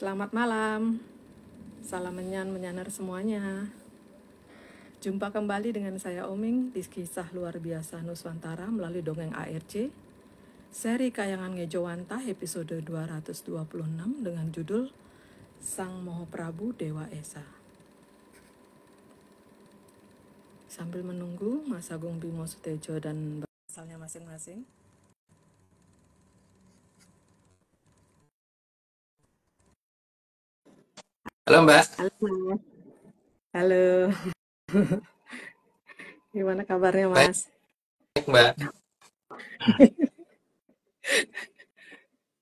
Selamat malam, salam menyanar semuanya. Jumpa kembali dengan saya Oming di kisah luar biasa Nuswantara melalui dongeng ARC, seri Kayangan Ngejowanta episode 226 dengan judul Sang Moho Prabu Dewa Esa. Sambil menunggu Mas Agung Bimo Sutejo dan bahasannya masing-masing, Halo Mbak. Halo. Gimana kabarnya Mas? Baik Mbak.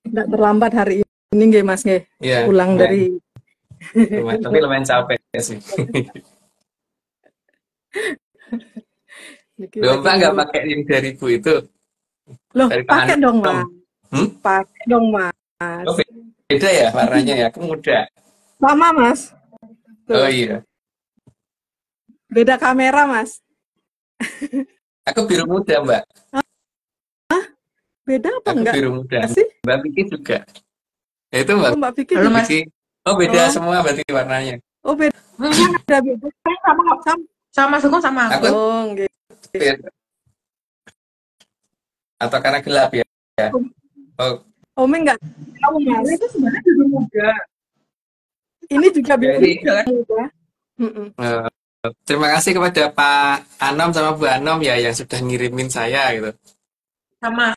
Nggak terlambat hari ini nggih Mas nggih? Iya, Pulang Mbak. dari Tapi lumayan capek sih. Loh Mbak nggak pakai yang 2000 itu? Loh, Dari Pak pakai Anam. dong Mas. Pakai dong Mas. Oh, beda ya warnanya ya? Aku muda. Sama Mas. Tuh. Oh iya. Beda kamera Mas. Aku biru muda Mbak. Hah? Beda apa Aku enggak? biru muda. Sih? Mbak Vicky juga. Ya itu Mbak. Oh, Mbak Vicky Halo juga. Mas. Oh beda semua berarti warnanya. Oh beda. Beda. Sama Sugeng sama aku. Oh, nggih. Atau karena gelap ya? Oh. Omeng nggak tahu Mas. itu sebenarnya biru muda. Ini juga biru muda. Terima kasih kepada Pak Anom sama Bu Anom ya yang sudah ngirimin saya gitu. Sama.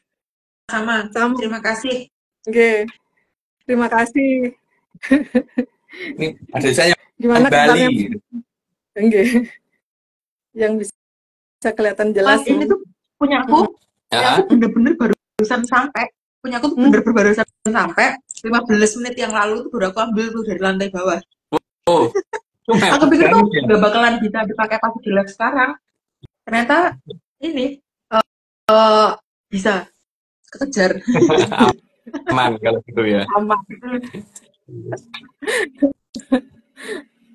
Terima kasih. Oke. Terima kasih. Ini ada saya Gimana Bali. Enggak. Yang bisa kelihatan jelas. Mas, ini tuh punya aku. Yang bener-bener barusan sampai. Punya aku tuh bener-bener barusan sampai 15 menit yang lalu tuh baru aku ambil tuh dari lantai bawah. Oh. Aku pikir tuh gak bakalan bisa dipakai pas di live sekarang. Ternyata ini bisa kekejar. Aman kalau gitu ya. Aman.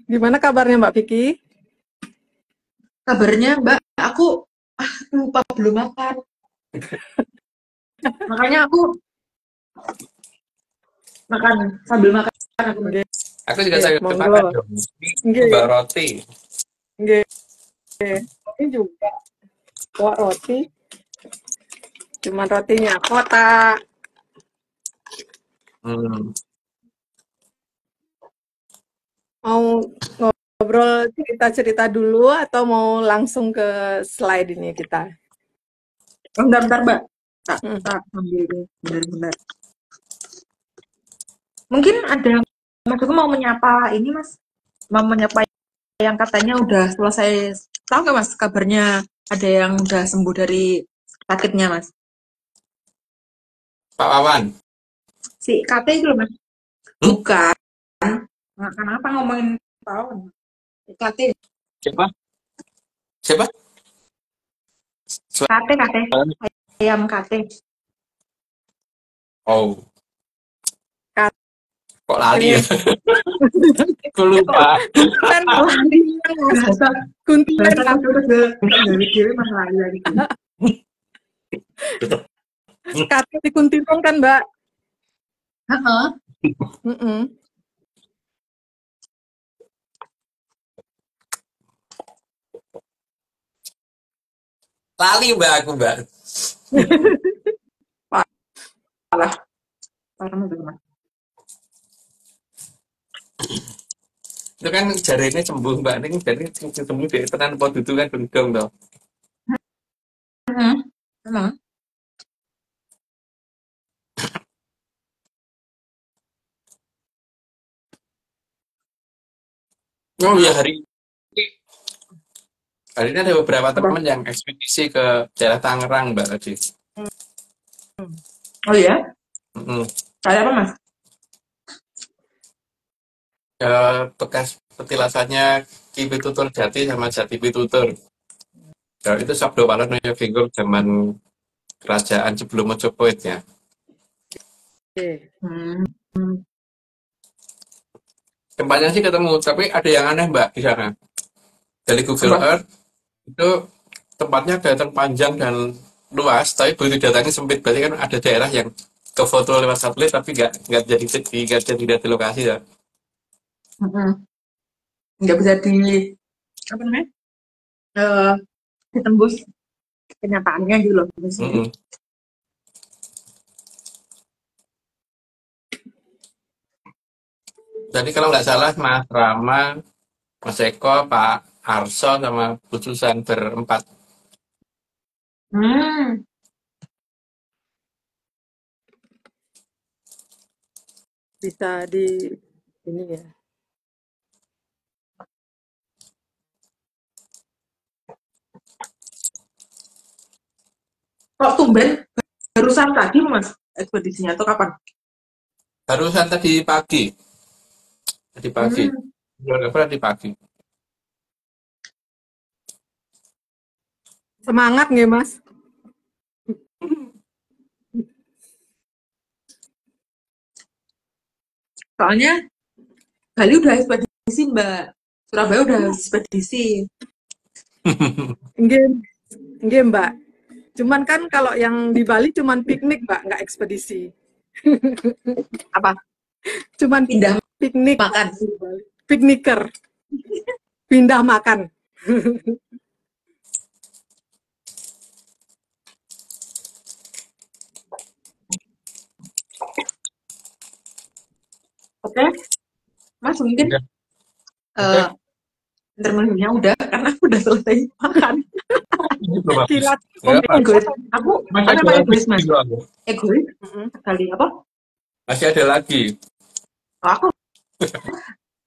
Gimana kabarnya Mbak Vicky? Kabarnya Mbak, aku lupa belum makan. Makanya aku makan sambil makan. Aku juga sambil makan dong. Ini bawa roti. Ini juga bawa roti. Cuman rotinya kotak. Mau ngobrol cerita-cerita dulu atau mau langsung ke slide ini kita? Bentar Mbak. Tak ambil benar-benar. Mungkin ada Mas Hugo mau menyapa ini Mas. Mau menyapa yang katanya udah selesai. Tahu nggak Mas kabarnya ada yang udah sembuh dari sakitnya Mas? Pak Wawan. Si KT itu loh Mas. Bukan. Nah, kenapa ngomongin Pak Wawan? KT. Siapa? KT. Ayam KT. Oh. Kok lali ya? Aku lupa. Kan lali kuntilan dari kiri Mas lali lagi. KT di Kuntilan kan Mbak? Lali Mbak aku Mbak. Parah itu Mas. Itu kan jari ini sembuh Mbak. Ini jari sembuh dari tenan pot itu kan gendong dong. Emang. Oh ya hari ini ada beberapa teman yang ekspedisi ke daerah Tangerang Mbak tadi. Oh iya? Saya apa Mas? Bekas petilasannya Ki Pitutur Jati sama Jati Pitutur. Itu Sabdo Walon Nyofingur zaman kerajaan sebelum Majapahit ya. Tempatnya sih ketemu, tapi ada yang aneh Mbak di sana. Dari Google Earth itu tempatnya kelihatan panjang dan luas, tapi begitu datangnya sempit. Berarti kan ada daerah yang ke foto lewat satelit tapi nggak jadi lihat di lokasi ya. Nggak bisa apa namanya eh, ditembus kenyataannya gitu loh. Jadi kalau nggak salah Mas Rama, Mas Eko, Pak Arso sama Bu Susan berempat. Bisa di ini ya. Kok tumben barusan tadi Mas ekspedisinya atau kapan? Barusan tadi pagi. Tadi pagi. Tadi pagi. Semangat nggak Mas? Soalnya Bali udah ekspedisi Mbak, Surabaya udah ekspedisi. Nggih Mbak. Cuman kan kalau yang di Bali cuman piknik Mbak, nggak ekspedisi. Apa? Cuman Pindah piknik makan. Pikniker. Pindah makan. Oke, Mas mungkin intermezzonya udah karena aku udah selesai makan. Kilat. Egois. Aku apa egois Mas? Egois sekali apa? Masih ada lagi. Aku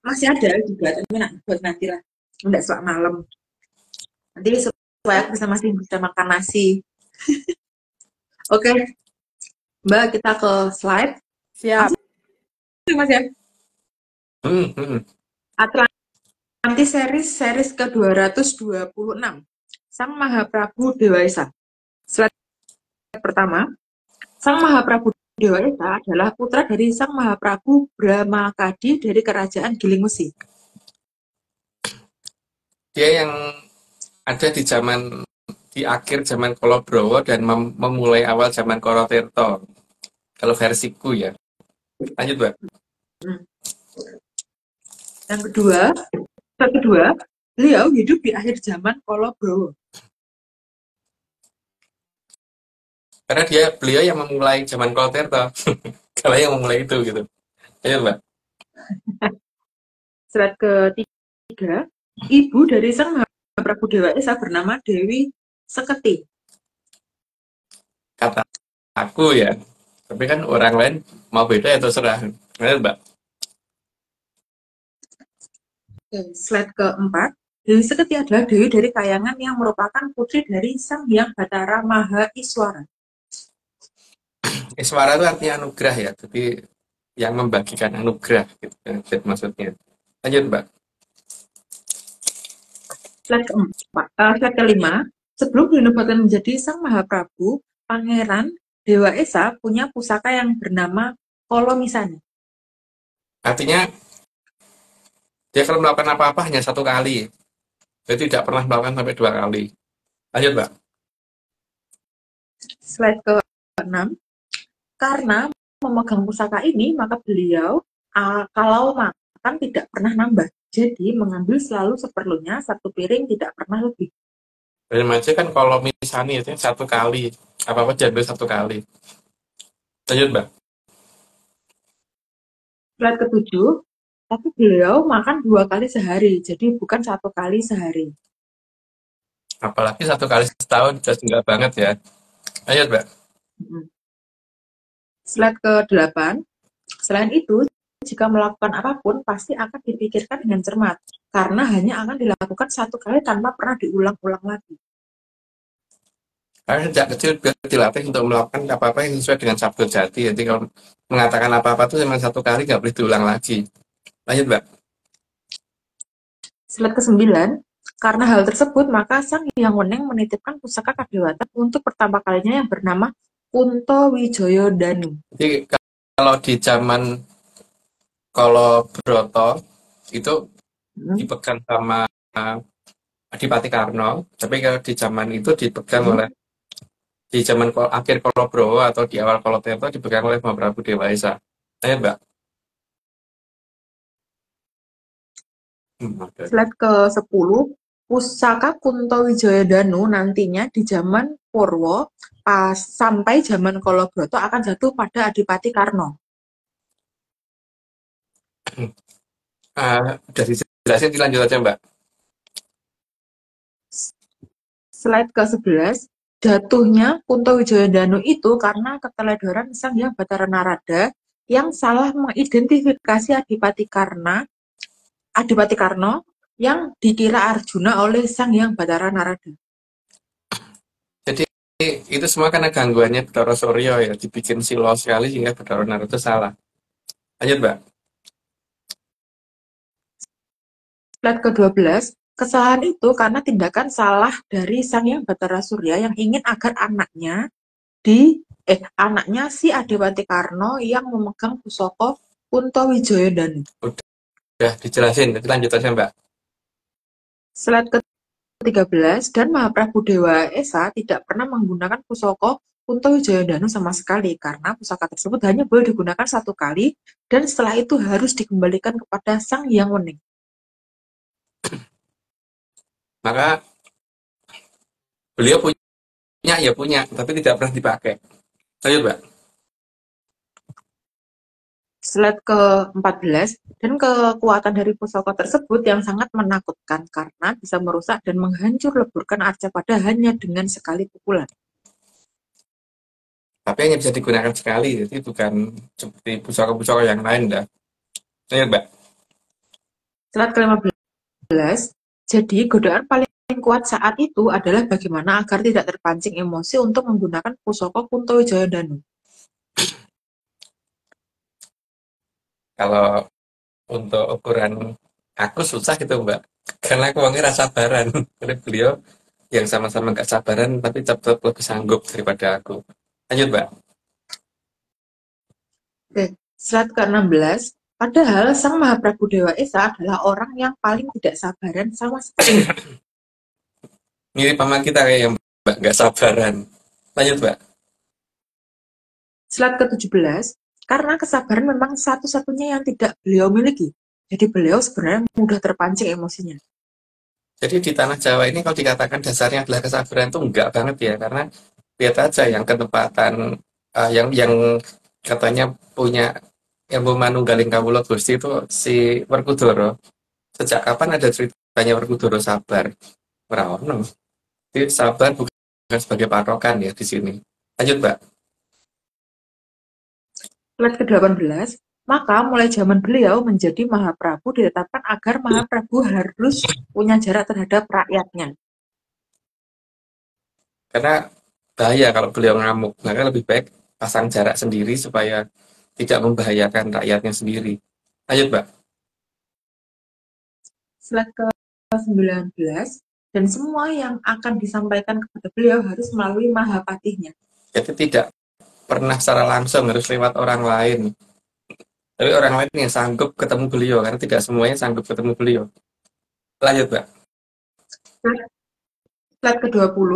masih ada juga, tapi buat nanti lah. Enggak selama malam. Nanti supaya aku masih bisa makan nasi. Oke. Mbak, kita ke slide. Siap. Mas ya. Atlantis series ke-226. Sang Mahaprabu Dewa Esa. Slide pertama. Sang Mahaprabu Dewa Esa adalah putra dari Sang Mahaprabu Brahmakadi dari Kerajaan Giling Wesi. Dia yang ada di akhir zaman Kolobrowo dan memulai awal zaman Korotirto. Kalau versiku ya. Lanjut, Mbak. Yang kedua, beliau hidup di akhir zaman Kolobrowo. Karena beliau yang memulai zaman Korotirto. Kalau yang memulai itu gitu. Ayo, Mbak. Slide ketiga, ibu dari Sang Mahaprabu Dewa Esa bernama Dewi Seketi. Kata aku ya. Tapi kan orang lain mau beda ya terserah. Ayo, Mbak. Slide keempat, Dewi Seketi adalah dewi dari Kayangan yang merupakan putri dari Sang Hyang Batara Maha Iswara. Iswara itu artinya anugerah ya, tapi yang membagikan anugerah gitu kan maksudnya. Lanjut, Mbak. Slide kelima, sebelum dinobatkan menjadi Sang Mahaprabu, Pangeran Dewa Esa punya pusaka yang bernama Kolomisani. Artinya dia kalau melakukan apa-apa hanya satu kali. Jadi tidak pernah melakukan sampai 2 kali. Lanjut, Mbak. Slide ke-6, karena memegang pusaka ini, maka beliau kalau makan tidak pernah nambah. Jadi mengambil selalu seperlunya, satu piring tidak pernah lebih. Dari macam kan kalau misalnya itu satu kali, apa-apa diambil satu kali. Lanjut, Mbak. Slide ke-7, tapi beliau makan 2 kali sehari, jadi bukan 1 kali sehari. Apalagi 1 kali setahun, jelas enggak banget ya. Lanjut, Mbak. Slide ke-8, selain itu, jika melakukan apapun, pasti akan dipikirkan dengan cermat, karena hanya akan dilakukan 1 kali tanpa pernah diulang-ulang lagi. Karena sejak kecil dilatih untuk melakukan apa-apa yang sesuai dengan sabda jati. Jadi kalau mengatakan apa-apa itu cuma 1 kali, nggak boleh diulang lagi. Lanjut, Mbak. Slide ke-9, karena hal tersebut, maka Sang Hyang Weneng menitipkan pusaka kadewatan untuk pertama kalinya yang bernama Kunto Wijoyo Danu. Jadi kalau di zaman Kolobroto itu dipegang sama Adipati Karno, tapi kalau di zaman itu dipegang oleh di zaman akhir Kolobrowo atau di awal Kolotirto dipegang oleh Mahaprabu Dewa Esa. Ayo Mbak. Oke. Slide ke-10, Pusaka Kunto Wijayadanu nantinya di zaman Purwo sampai zaman Kolobroto akan jatuh pada Adipati Karno. Udah dijelasin, dilanjut aja Mbak. Slide ke-11, jatuhnya Kunto Wijayadanu itu karena keteledoran Sang Hyang Bathara Narada yang salah mengidentifikasi Adipati Karno yang dikira Arjuna oleh Sang Hyang Bathara Narada. Jadi itu semua karena gangguannya Bathara Surya ya, dibikin silau sekali sehingga Bathara Narada salah. Lanjut Mbak. Slide ke-12, kesalahan itu karena tindakan salah dari Sang Hyang Bathara Surya yang ingin agar anaknya si Adipati Karno yang memegang pusaka Kunto Wijayadanu. Udah dijelasin, nanti lanjut aja Mbak. Slide ke-13, dan Mahaprabu Dewa Esa tidak pernah menggunakan pusaka Kunto Wijayadanu sama sekali karena pusaka tersebut hanya boleh digunakan satu kali dan setelah itu harus dikembalikan kepada Sang Hyang Wening. Maka beliau punya, tapi tidak pernah dipakai. Lanjut Mbak. Slide ke-14, dan kekuatan dari pusaka tersebut yang sangat menakutkan karena bisa merusak dan menghancur leburkan Arcapada hanya dengan sekali pukulan. Tapi hanya bisa digunakan sekali, jadi bukan seperti pusaka-pusaka yang lain dah. Lanjut Mbak. Slide ke-15, jadi godaan paling kuat saat itu adalah bagaimana agar tidak terpancing emosi untuk menggunakan pusaka Kunto Wijayadanu. Kalau untuk ukuran aku susah gitu Mbak, karena aku orangnya rasa sabaran. Karena beliau yang sama-sama nggak sabaran tapi tetap lebih sanggup daripada aku. Lanjut Mbak. Oke, slide ke-16, padahal Sang Mahaprabu Dewa Esa adalah orang yang paling tidak sabaran sama sekali. Mirip sama kita kayak yang Mbak nggak sabaran. Lanjut Mbak. Slide ke-17, karena kesabaran memang satu-satunya yang tidak beliau miliki. Jadi beliau sebenarnya mudah terpancing emosinya. Jadi di tanah Jawa ini kalau dikatakan dasarnya adalah kesabaran itu enggak banget ya, karena lihat aja yang ketepatan yang katanya punya ilmu manunggaling kawula Gusti itu si Werkudara. Sejak kapan ada ceritanya Werkudara sabar? Ora ono. Jadi sabar bukan sebagai patokan ya di sini. Lanjut Mbak. Slide ke-18, maka mulai zaman beliau menjadi Mahaprabu ditetapkan agar Mahaprabu harus punya jarak terhadap rakyatnya. Karena bahaya kalau beliau ngamuk, maka lebih baik pasang jarak sendiri supaya tidak membahayakan rakyatnya sendiri. Lanjut Mbak. Slide ke-19, dan semua yang akan disampaikan kepada beliau harus melalui Mahapatihnya. Jadi tidak pernah secara langsung, harus lewat orang lain. Tapi orang lain yang sanggup ketemu beliau, karena tidak semuanya sanggup ketemu beliau. Lanjut Mbak. Slide ke-20,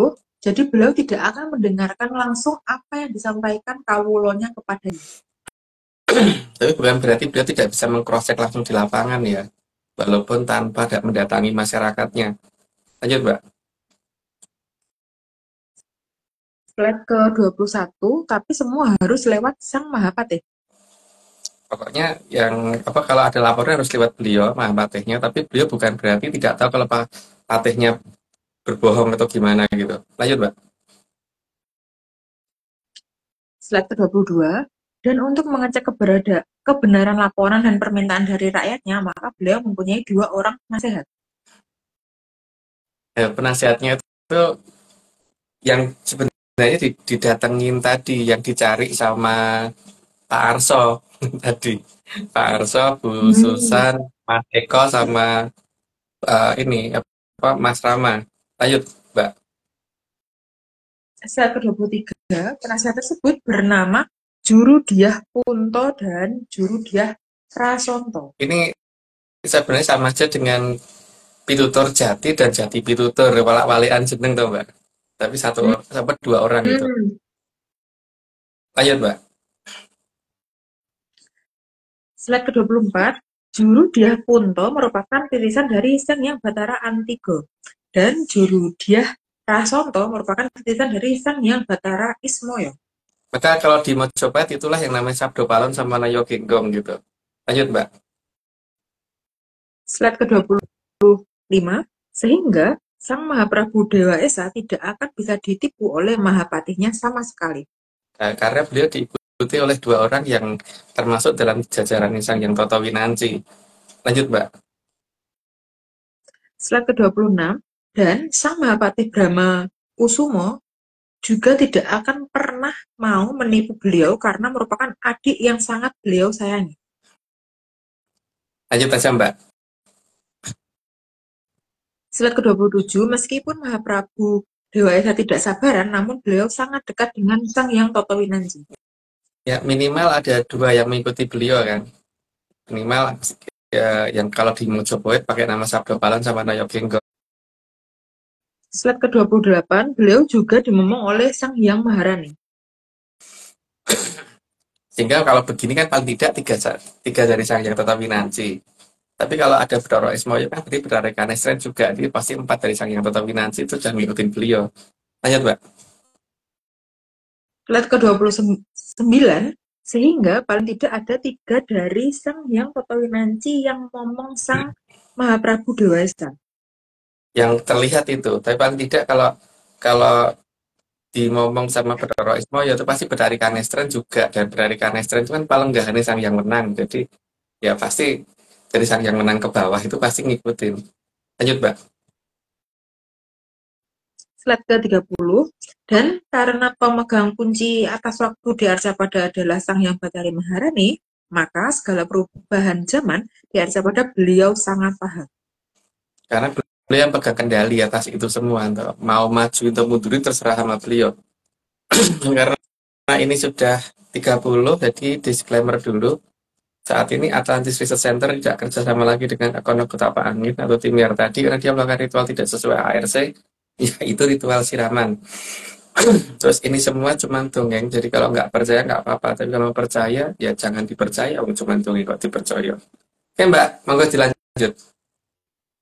jadi beliau tidak akan mendengarkan langsung apa yang disampaikan kawulonya kepadanya. Tapi bukan berarti beliau tidak bisa mengcross-check langsung di lapangan ya, walaupun tanpa mendatangi masyarakatnya. Lanjut Mbak. Slide ke-21, tapi semua harus lewat Sang Mahapatih. Pokoknya yang kalau ada laporan harus lewat beliau, Mahapatihnya, tapi beliau bukan berarti tidak tahu kalau patihnya berbohong atau gimana gitu. Lanjut Mbak. Slide ke-22, dan untuk mengecek kebenaran laporan dan permintaan dari rakyatnya, maka beliau mempunyai 2 orang nasihat. Penasihatnya itu yang sebenarnya didatengin tadi, yang dicari sama Pak Arso tadi. Pak Arso, Bu Susan, Mas Eko, sama ini Mas Rama. Lanjut Mbak. Slide ke-23, penasihat tersebut bernama Juru Diah Punto dan Juru Diah Prasonto. Ini sebenarnya sama aja dengan Pitutur Jati dan Jati Pitutur, walak-walikan jeneng tuh Mbak. tapi satu Hmm. sampai dua orang gitu. Hmm. Lanjut, Mbak. Slide ke-24, Juru Diah Punto merupakan titisan dari Sang Hyang Bathara Antigo dan Juru Diah Rasonto merupakan titisan dari Sang Hyang Bathara Ismoyo. Maka kalau di Mojopahit itulah yang namanya Sabdo Palon sama Nayo Genggong gitu. Lanjut, Mbak. Slide ke-25, sehingga Sang Mahaprabu Dewa Esa tidak akan bisa ditipu oleh Mahapatihnya sama sekali. Nah, karena beliau diikuti oleh dua orang yang termasuk dalam jajaran Sang Hyang Toto Winanci. Lanjut, Mbak. Slide ke-26, dan Sang Mahapatih Brahma Kusumo juga tidak akan pernah mau menipu beliau karena merupakan adik yang sangat beliau sayangi. Lanjut aja, Mbak. Slide ke-27, meskipun Mahaprabu Dewa Esa tidak sabaran, namun beliau sangat dekat dengan Sang Hyang Toto Winanci. Ya, minimal ada dua yang mengikuti beliau kan. Minimal ya, yang kalau di Mojopahit pakai nama Sabdo Palon sama Nayo Genggong. Slide ke-28, beliau juga dimomong oleh Sang Hyang Maharani. Sehingga kalau begini kan paling tidak tiga dari Sang Hyang Toto Winanci. Tapi kalau ada Bedoro Ismoyo kan berarti Bedoro Kanesren juga. Jadi pasti 4 dari Sang Hyang Toto Winanci itu jangan ngikutin beliau. Lanjut, Mbak. Slide ke-29, sehingga paling tidak ada 3 dari Sang Hyang Toto Winanci yang ngomong Sang Mahaprabu Dewa Esa. Yang terlihat itu. Tapi paling tidak kalau dimomong sama Bedoro Ismoyo itu pasti Bedari Kanestren juga. Dan Bedari Kanestren itu kan palenggahannya Sang Hyang Menang. Jadi ya pasti dari Sang Hyang Menang ke bawah itu pasti ngikutin. Lanjut, Mbak. Slide ke-30, dan karena pemegang kunci atas waktu di Arcapada adalah Sang Hyang Bathari Maharani, maka segala perubahan zaman di Arcapada beliau sangat paham. Karena beliau yang pegang kendali atas itu semua. Mau maju atau mundurin terserah sama beliau. Karena ini sudah 30, jadi disclaimer dulu. Saat ini Atlantis Research Center tidak kerjasama lagi dengan akun Kutapa Angin atau tim YAR tadi karena dia melakukan ritual tidak sesuai ARC, yaitu ritual siraman. Terus ini semua cuma dongeng, jadi kalau nggak percaya nggak apa-apa, tapi kalau percaya ya jangan dipercaya, cuma dongeng kok dipercaya. Oke, Mbak, monggo dilanjut.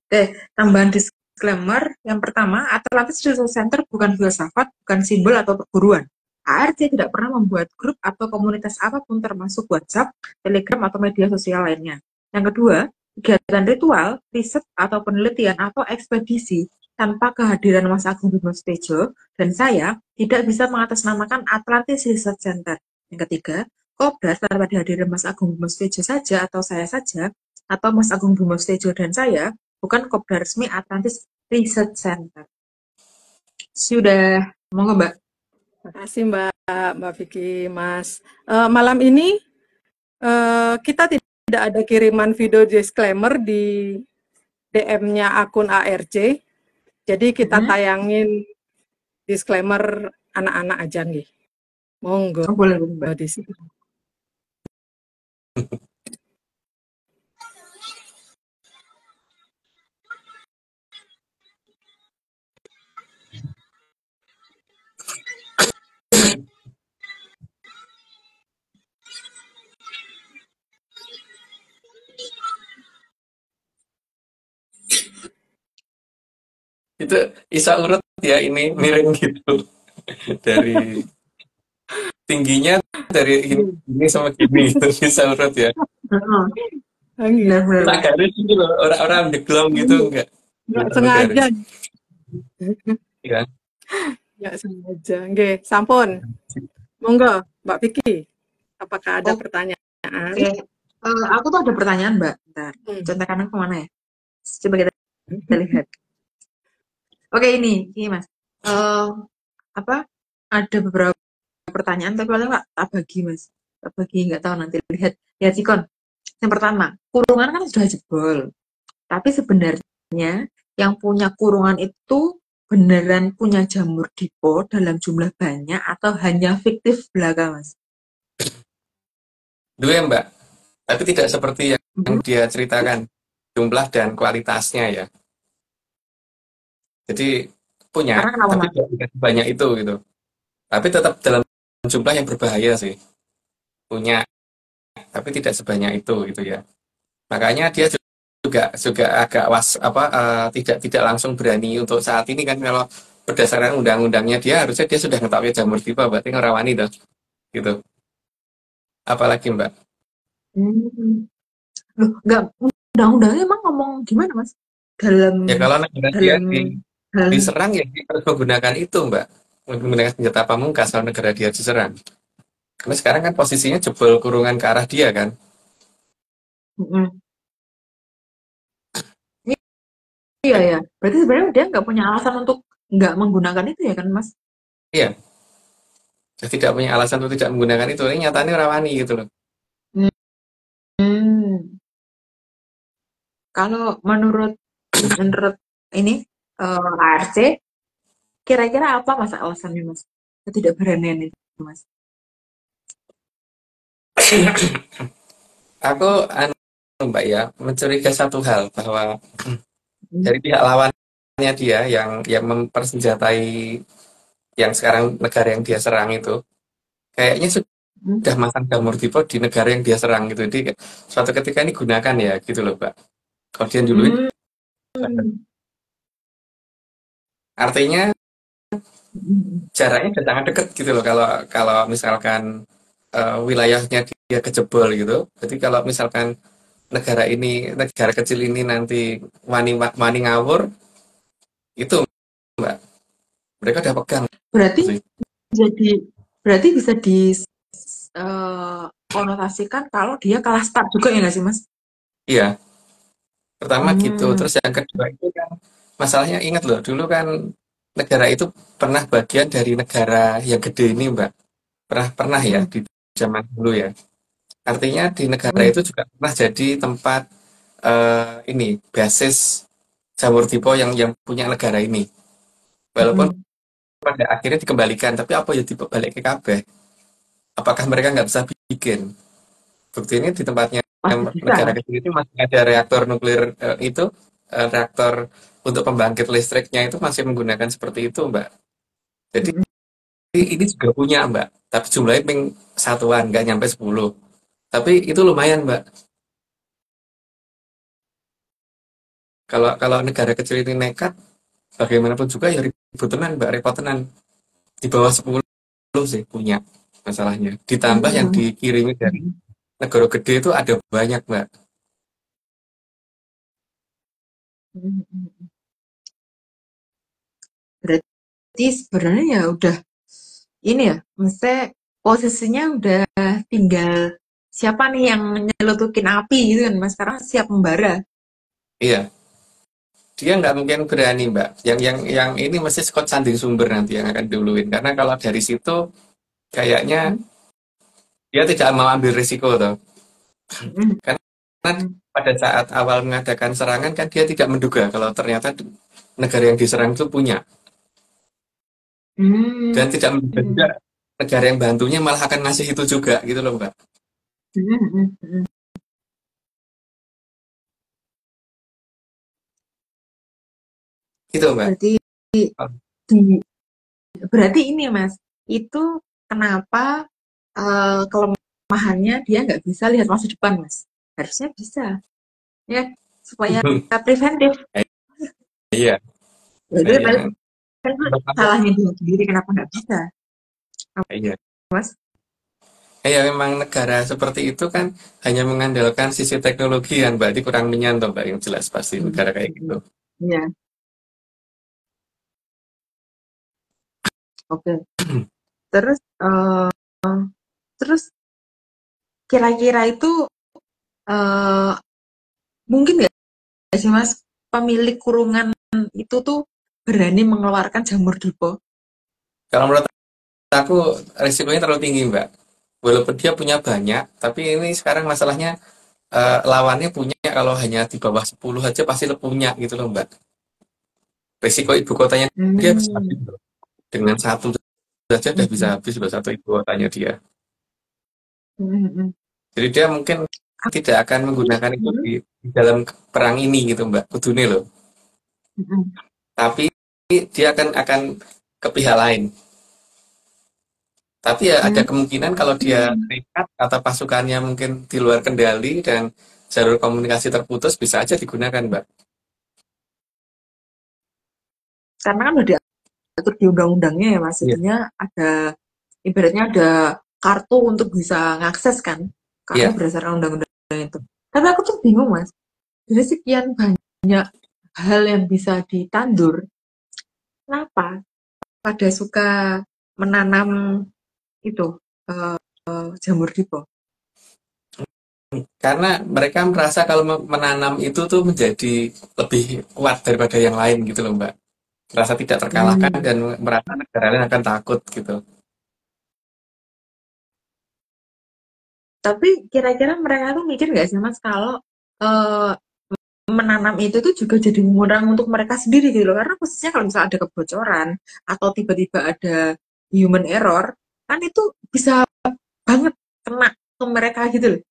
Oke, tambahan disclaimer yang pertama, Atlantis Research Center bukan filsafat, bukan simbol atau perguruan. ARC tidak pernah membuat grup atau komunitas apapun termasuk WhatsApp, Telegram, atau media sosial lainnya. Yang kedua, kegiatan ritual, riset, atau penelitian atau ekspedisi tanpa kehadiran Mas Agung Bimo Sudjojo dan saya tidak bisa mengatasnamakan Atlantis Research Center. Yang ketiga, Kopdar tanpa dihadiri Mas Agung Bimo Sudjojo saja atau saya saja, atau Mas Agung Bimo Sudjojo dan saya, bukan Kopdar resmi Atlantis Research Center. Sudah, monggo Mbak. Terima kasih Mbak Vicky, Mas. Malam ini kita tidak ada kiriman video disclaimer di DM-nya akun ARC. Jadi kita tayangin disclaimer anak-anak aja nih. Monggo. Oh, boleh Mbak. Di sini. Itu Isa urut ya, ini miring gitu. Dari tingginya dari ini sama gini gitu, Isa urut ya. Benar-benar. Tak garis gitu loh, orang-orang deglong gitu enggak. Nggak sengaja. Iya. Nggak sengaja. Oke, sampun. Monggo, Mbak Vicky. Apakah ada pertanyaan? Oke. Aku tuh ada pertanyaan, Mbak. Bentar. Contoh kanan kemana ya? Coba kita lihat. Oke, ini Mas. Ada beberapa pertanyaan, tapi paling nggak tak bagi, Mas. Tak bagi, nggak tahu nanti lihat Sikon. Yang pertama, kurungan kan sudah jebol. Tapi sebenarnya yang punya kurungan itu beneran punya jamur dipo dalam jumlah banyak atau hanya fiktif belaka, Mas? Dua, Mbak. Tapi tidak seperti yang dia ceritakan, jumlah dan kualitasnya ya. Jadi punya, Karena kenapa tapi Mas? tidak sebanyak itu gitu. Tapi tetap dalam jumlah yang berbahaya sih. Punya, tapi tidak sebanyak itu gitu ya. Makanya dia juga agak tidak langsung berani untuk saat ini kan kalau berdasarkan undang-undangnya dia harusnya dia sudah ngetahui jamur tiba berarti ngerawani dong gitu. Apalagi Mbak? Hmm. Loh, nggak undang-undangnya emang ngomong gimana Mas? Dalam Ya kalau negara dia dalam hal diserang ya dia harus menggunakan itu Mbak. Menggunakan senjata pamungkas kalau negara dia diserang. Karena sekarang kan posisinya jebol kurungan ke arah dia kan. Mm-mm. Iya ya. Berarti sebenarnya dia nggak punya alasan untuk nggak menggunakan itu ya kan Mas? Iya, dia tidak punya alasan untuk tidak menggunakan itu. Ini nyatanya rawani gitu loh. Hmm. Kalau menurut menurut ini ARC, kira-kira apa Mas alasannya Mas? Ketidakberanian itu Mas? Aku Mbak ya mencurigai satu hal bahwa Hmm. dari pihak lawannya dia yang mempersenjatai yang sekarang negara yang dia serang itu kayaknya Hmm. sudah masang jamur tipe di negara yang dia serang gitu. Jadi suatu ketika ini gunakan ya gitu loh Mbak. Kalau dia duluin Hmm. artinya Hmm. jaraknya sudah sangat dekat gitu loh kalau kalau misalkan wilayahnya dia kejebol gitu. Jadi kalau misalkan negara kecil ini nanti wani wani ngawur itu Mbak mereka udah pegang Berarti sih. jadi berarti bisa di konotasikan kalau dia kalah start juga ya nggak sih Mas? Iya, pertama gitu. Hmm. Terus yang kedua itu kan masalahnya ingat loh, dulu kan negara itu pernah bagian dari negara yang gede ini, Mbak. Pernah pernah ya Hmm. di zaman dulu ya. Artinya di negara Hmm. itu juga pernah jadi tempat ini basis jamur tipe yang punya negara ini. Walaupun Hmm. pada akhirnya dikembalikan, tapi apa ya tipe balik ke kabeh? Apakah mereka nggak bisa bikin? Buktinya di tempatnya Pasti bisa. negara kecil itu masih ada reaktor nuklir itu reaktor untuk pembangkit listriknya itu masih menggunakan seperti itu, Mbak. Jadi Hmm. ini juga punya, Mbak. Tapi jumlahnya ping satuan, nggak nyampe 10. Tapi itu lumayan, Mbak. Kalau kalau negara kecil ini nekat, bagaimanapun juga ya ribut tenan, Mbak, repot tenan. Di bawah 10 sih punya masalahnya. Ditambah yang Hmm. dikirimi dari Hmm. negara gede itu ada banyak, Mbak. Hmm. Hmm. Berarti sebenarnya ya udah ini ya, maksudnya posisinya udah tinggal siapa nih yang nyelutukin api gitu kan Mas, sekarang siap membara. Iya, dia nggak mungkin berani, Mbak. Yang ini mesti Scott Sanding Sumber nanti yang akan duluin. Karena kalau dari situ kayaknya Hmm. dia tidak mau ambil risiko toh. Hmm. Karena Hmm. pada saat awal mengadakan serangan kan dia tidak menduga kalau ternyata negara yang diserang itu punya Hmm. dan tidak menduga juga negara yang bantunya malah akan ngasih itu juga gitu loh Mbak. Hmm. Hmm. Gitu Mbak. Berarti di berarti ini Mas, itu kenapa kelemahannya dia nggak bisa lihat masa depan Mas? Harusnya bisa, ya supaya preventif. Iya, Berarti iya. kan itu Menurut aku, salahnya dia sendiri kenapa nggak bisa, iya. Mas? Ya memang negara seperti itu kan hanya mengandalkan sisi teknologi kan berarti kurang menyantol Mbak yang jelas pasti Hmm. negara kayak gitu. Hmm. Iya, oke. Terus terus kira-kira itu eh, mungkin nggak sih Mas pemilik kurungan itu tuh berani mengeluarkan jamur dipo? Kalau menurut aku risikonya terlalu tinggi Mbak. Walaupun dia punya banyak, tapi ini sekarang masalahnya lawannya punya kalau hanya di bawah 10 aja pasti punya gitu loh Mbak. Risiko ibu kotanya dia bisa habis Hmm. loh. Dengan satu saja udah bisa Hmm. habis loh satu ibu kotanya dia. Hmm. Hmm. Jadi dia mungkin tidak akan menggunakan itu Hmm. di dalam perang ini gitu Mbak. Kudune loh. Hmm. Tapi dia akan ke pihak lain. Tapi ya ada kemungkinan kalau dia nekat atau pasukannya mungkin di luar kendali dan jalur komunikasi terputus bisa aja digunakan, Mbak. Karena kan udah diatur di undang-undangnya ya Mas, Iya. jadinya ada ibaratnya ada kartu untuk bisa ngakses kan, kalau Iya. berdasarkan undang-undang itu. Tapi aku tuh bingung Mas, dari sekian banyak hal yang bisa ditandur, kenapa pada suka menanam itu jamur dipo? Karena mereka merasa kalau menanam itu tuh menjadi lebih kuat daripada yang lain gitu loh, Mbak. Merasa tidak terkalahkan Hmm. dan merasa negara lain akan takut gitu. Tapi kira-kira mereka tuh mikir nggak sih Mas kalau eh, menanam itu tuh juga jadi bumerang untuk mereka sendiri gitu loh. Karena khususnya kalau misalnya ada kebocoran atau tiba-tiba ada human error, kan itu bisa banget kena ke mereka gitu loh.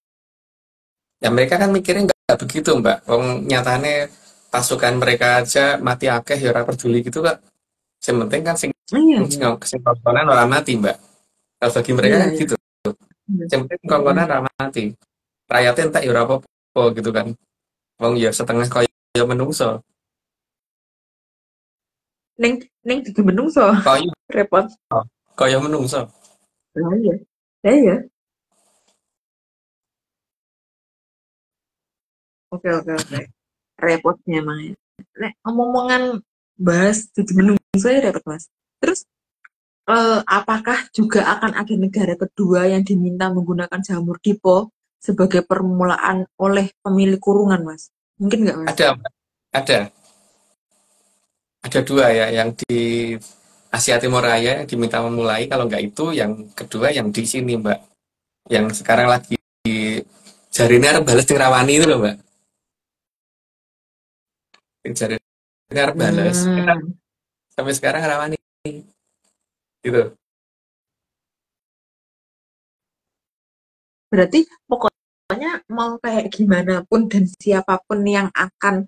Ya mereka kan mikirnya nggak begitu, Mbak. Wong nyatane pasukan mereka aja mati akeh ya ora peduli gitu, Kak. Yang penting kan Iya, sing kongkonan ora mati, Mbak. Kalau bagi mereka iya, kan iya. gitu. Iya. Yang penting kongkonan Mm-mm. ora mati. Rakyatnya entek ya ora apa-apa gitu kan. Wong ya setengah kaya menungso. Neng, neng di menungso Kaya repot. kaya menungso. Lah iya. Lah iya. Oke, oke, oke. Repotnya emang ya. Nek ngomong-ngomongan bahas jadi menungso ya repot Mas. Terus apakah juga akan ada negara kedua yang diminta menggunakan jamur dipo sebagai permulaan oleh pemilik kurungan, Mas? Mungkin nggak, Mas? Ada, Mbak. Ada. Ada dua ya yang di Asia Timur Raya yang diminta memulai. Kalau nggak itu, yang kedua yang di sini, Mbak. Yang sekarang lagi jarine arep bales sing rawani itu loh, Mbak. Yang jarine arep bales. Kita Hmm, sampai sekarang rawani gitu. berarti pokoknya mau kayak gimana pun dan siapapun yang akan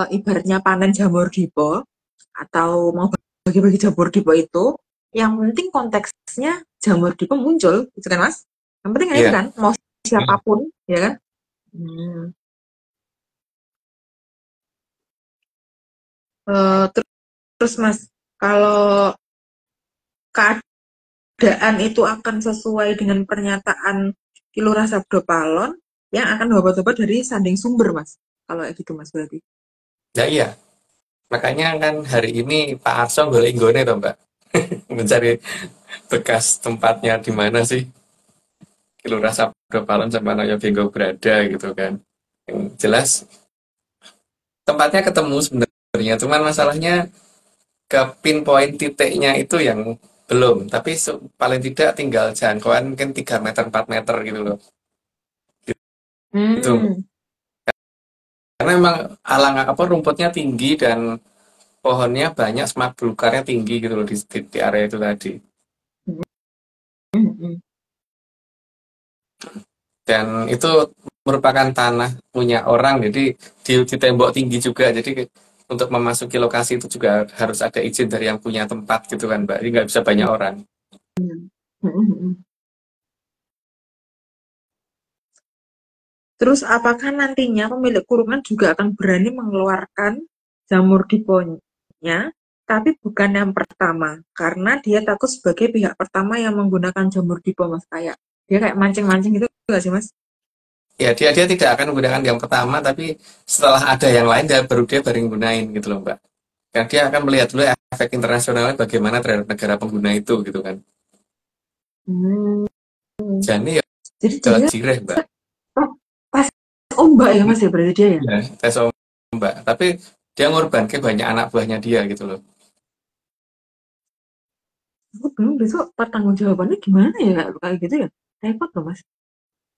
ibaratnya panen jamur dipo atau mau bagi-bagi jamur dipo itu, yang penting konteksnya jamur dipo muncul, gitu kan, Mas? Yang penting kan itu Iya. kan, mau siapapun, ya kan? Hmm. Terus Mas, kalau keadaan itu akan sesuai dengan pernyataan Ki Lurah Sabdo Palon yang akan obat-obat dari sanding sumber Mas. Kalau kayak gitu Mas berarti. Ya iya. Makanya kan hari ini Pak Arso golek nggone toh, Mbak. Mencari bekas tempatnya di mana sih Kilurah Sabdo Palon sama Noyo Benggo berada gitu kan. Yang jelas tempatnya ketemu sebenarnya, cuman masalahnya ke pinpoint titiknya itu yang belum, tapi paling tidak tinggal jangkauan mungkin 3 meter 4 meter gitu loh. Gitu. Hmm. Karena emang alang apa rumputnya tinggi dan pohonnya banyak, semak belukarnya tinggi gitu loh di area itu tadi. Hmm. Dan itu merupakan tanah punya orang, jadi di tembok tinggi juga, jadi untuk memasuki lokasi itu juga harus ada izin dari yang punya tempat gitu kan, Mbak. Jadi nggak bisa banyak orang. Hmm. Terus apakah nantinya pemilik kurungan juga akan berani mengeluarkan jamur diponya, tapi bukan yang pertama, karena dia takut sebagai pihak pertama yang menggunakan jamur dipo Mas, kayak dia kayak mancing-mancing gitu nggak sih Mas? Ya dia tidak akan menggunakan yang pertama, tapi setelah ada yang lain dia baru gunain gitu loh, Mbak. Karena dia akan melihat dulu efek internasionalnya bagaimana terhadap negara pengguna itu gitu kan. Hmm. Jadi ya Jadi jalan dia jireh, Mbak. oh, tes ombak ya Mas ya berarti dia ya? Ya, tes Mbak. Tapi dia ngorbankan banyak anak buahnya dia gitu loh. Aku bingung besok pertanggung jawabannya gimana ya kayak gitu ya? Repot loh Mas.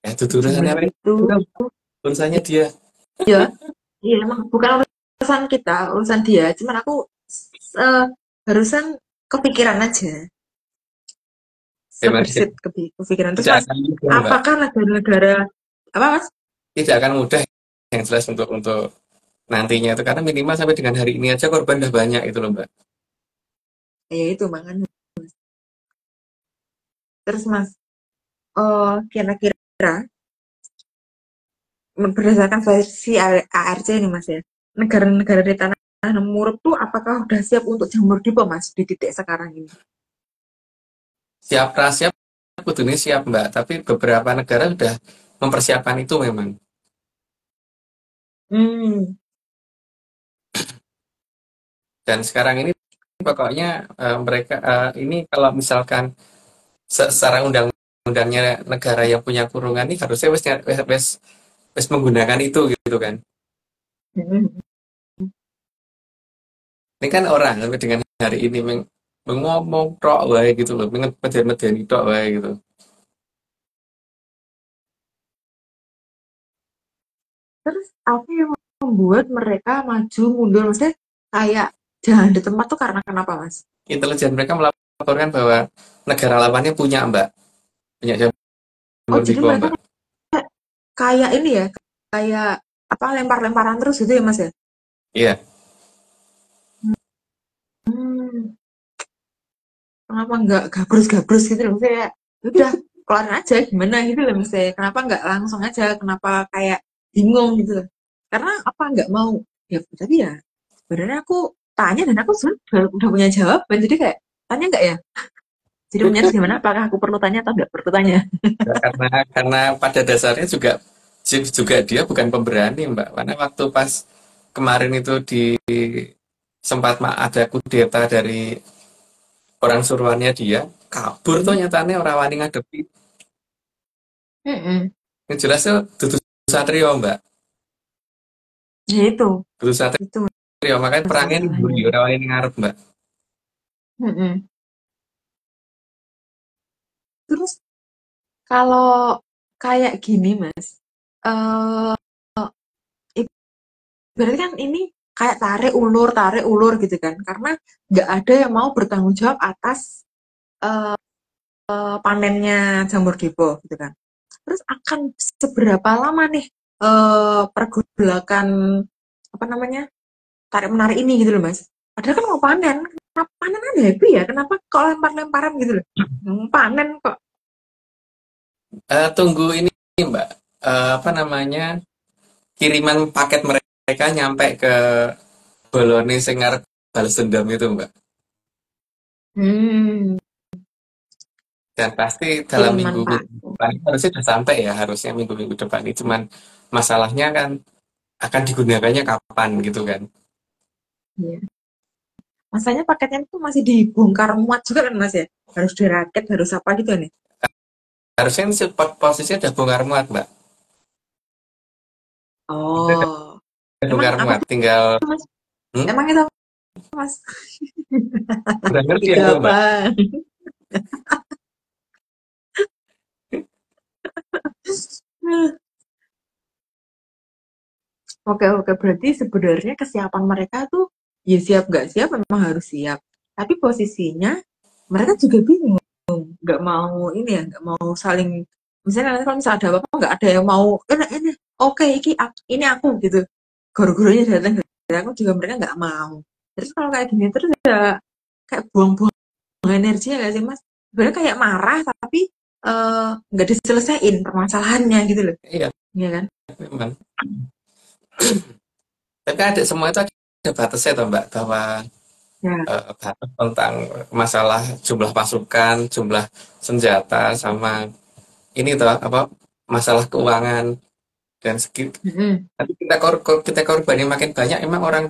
Ya itu urusannya Gimana itu? urusannya dia. Ya, iya emang bukan urusan kita, urusan dia. Cuman aku eh, barusan kepikiran aja, Memang sebersit kepikiran. Terus tidak Mas, akan mudah, Mbak. apakah negara-negara apa Mas? Tidak akan mudah yang jelas untuk nantinya itu karena minimal sampai dengan hari ini aja korban udah banyak itu loh, Mbak. Ya itu makanya. Terus Mas, kira-kira berdasarkan versi ARC ini Mas ya, negara-negara di tanah Murub tuh apakah udah siap untuk jamur dipo Mas di titik sekarang ini? Siap siap kudune siap Mbak, tapi beberapa negara sudah mempersiapkan itu memang. Hmm, Dan sekarang ini pokoknya mereka ini kalau misalkan secara undang-undangnya negara yang punya kurungan ini harusnya wes menggunakan itu gitu kan. hmm. Ini kan orang tapi dengan hari ini mengomong tok wae gitu loh, meden-medeni tok wae gitu. Terus apa yang membuat mereka maju mundur? Maksudnya kayak jalan di tempat tuh karena kenapa Mas? Intelijen mereka melaporkan bahwa negara lawannya punya Mbak, punya Oh jamur jadi tipe mereka Mbak. kayak ini ya, kayak apa lempar-lemparan terus gitu ya Mas ya? Iya, Hmm, kenapa nggak gabrus-gabrus gitu loh? Maksudnya ya udah keluarin aja gimana gitu loh misalnya. Kenapa nggak langsung aja? Kenapa kayak bingung gitu loh? Karena apa nggak mau? Ya tapi ya sebenarnya aku tanya dan aku sebenarnya udah punya jawaban. Jadi kayak tanya nggak ya? Jadi menyerah gimana? Apakah aku perlu tanya atau nggak perlu tanya? karena pada dasarnya juga dia bukan pemberani Mbak. Karena waktu pas kemarin itu sempat ada kudeta dari orang suruhannya dia kabur tuh Hmm. nyatanya orang wani ngadepi. Mm-mm. Yang jelas tuh dudu satrio Mbak, Ya dudu itu satrio makanya mas perangnya nih masalahnya. buri orang wani ngarep Mbak. Mm-mm. Terus kalau kayak gini mas, eh berarti kan ini kayak tarik ulur gitu kan, karena nggak ada yang mau bertanggung jawab atas panennya jamur depo gitu kan. Terus akan seberapa lama nih pergolakan apa namanya tarik menarik ini gitu loh mas. Padahal kan mau panen, kenapa panen kan happy ya? Kenapa kok lempar-lemparan gitu loh? Panen kok. Tunggu ini Mbak, apa namanya, kiriman paket mereka nyampe ke Bolone sing ngarep balas dendam itu Mbak. Hmm, Dan pasti dalam kiriman minggu-minggu paket. depan ini harusnya sudah sampai ya, harusnya minggu-minggu depan ini. Cuman masalahnya kan akan digunakannya kapan gitu kan. Iya. Masanya paketnya itu masih dibongkar muat juga kan mas ya? Harus dirakit, harus apa gitu nih? Harusnya ini posisinya udah bongkar muat Mbak. Itu udah Oh, emang bongkar apa muat, tuh tinggal mas? hmm? Emang itu apa, mas? Udah ngerti Tiga aku Mbak. apa? Oke, oke. Berarti sebenarnya kesiapan mereka tuh ya siap nggak siap memang harus siap. Tapi posisinya mereka juga bingung. Nggak mau ini ya, nggak mau saling. Misalnya nanti kalau misalnya ada apa-apa nggak ada yang mau. Ini, oke, ini aku gitu. Guru-gurunya datang dari aku juga mereka nggak mau. Terus kalau kayak gini terus ya kayak buang-buang energi ya nggak sih mas? Sebenarnya kayak marah tapi nggak diselesaiin permasalahannya gitu loh. Iya, Iya kan? memang. Tapi ada semua itu ada batasnya toh Mbak, bahwa Ya. batas tentang masalah jumlah pasukan, jumlah senjata, sama ini toh apa masalah keuangan dan segitu. Mm-mm. Tapi kita korbannya makin banyak, emang orang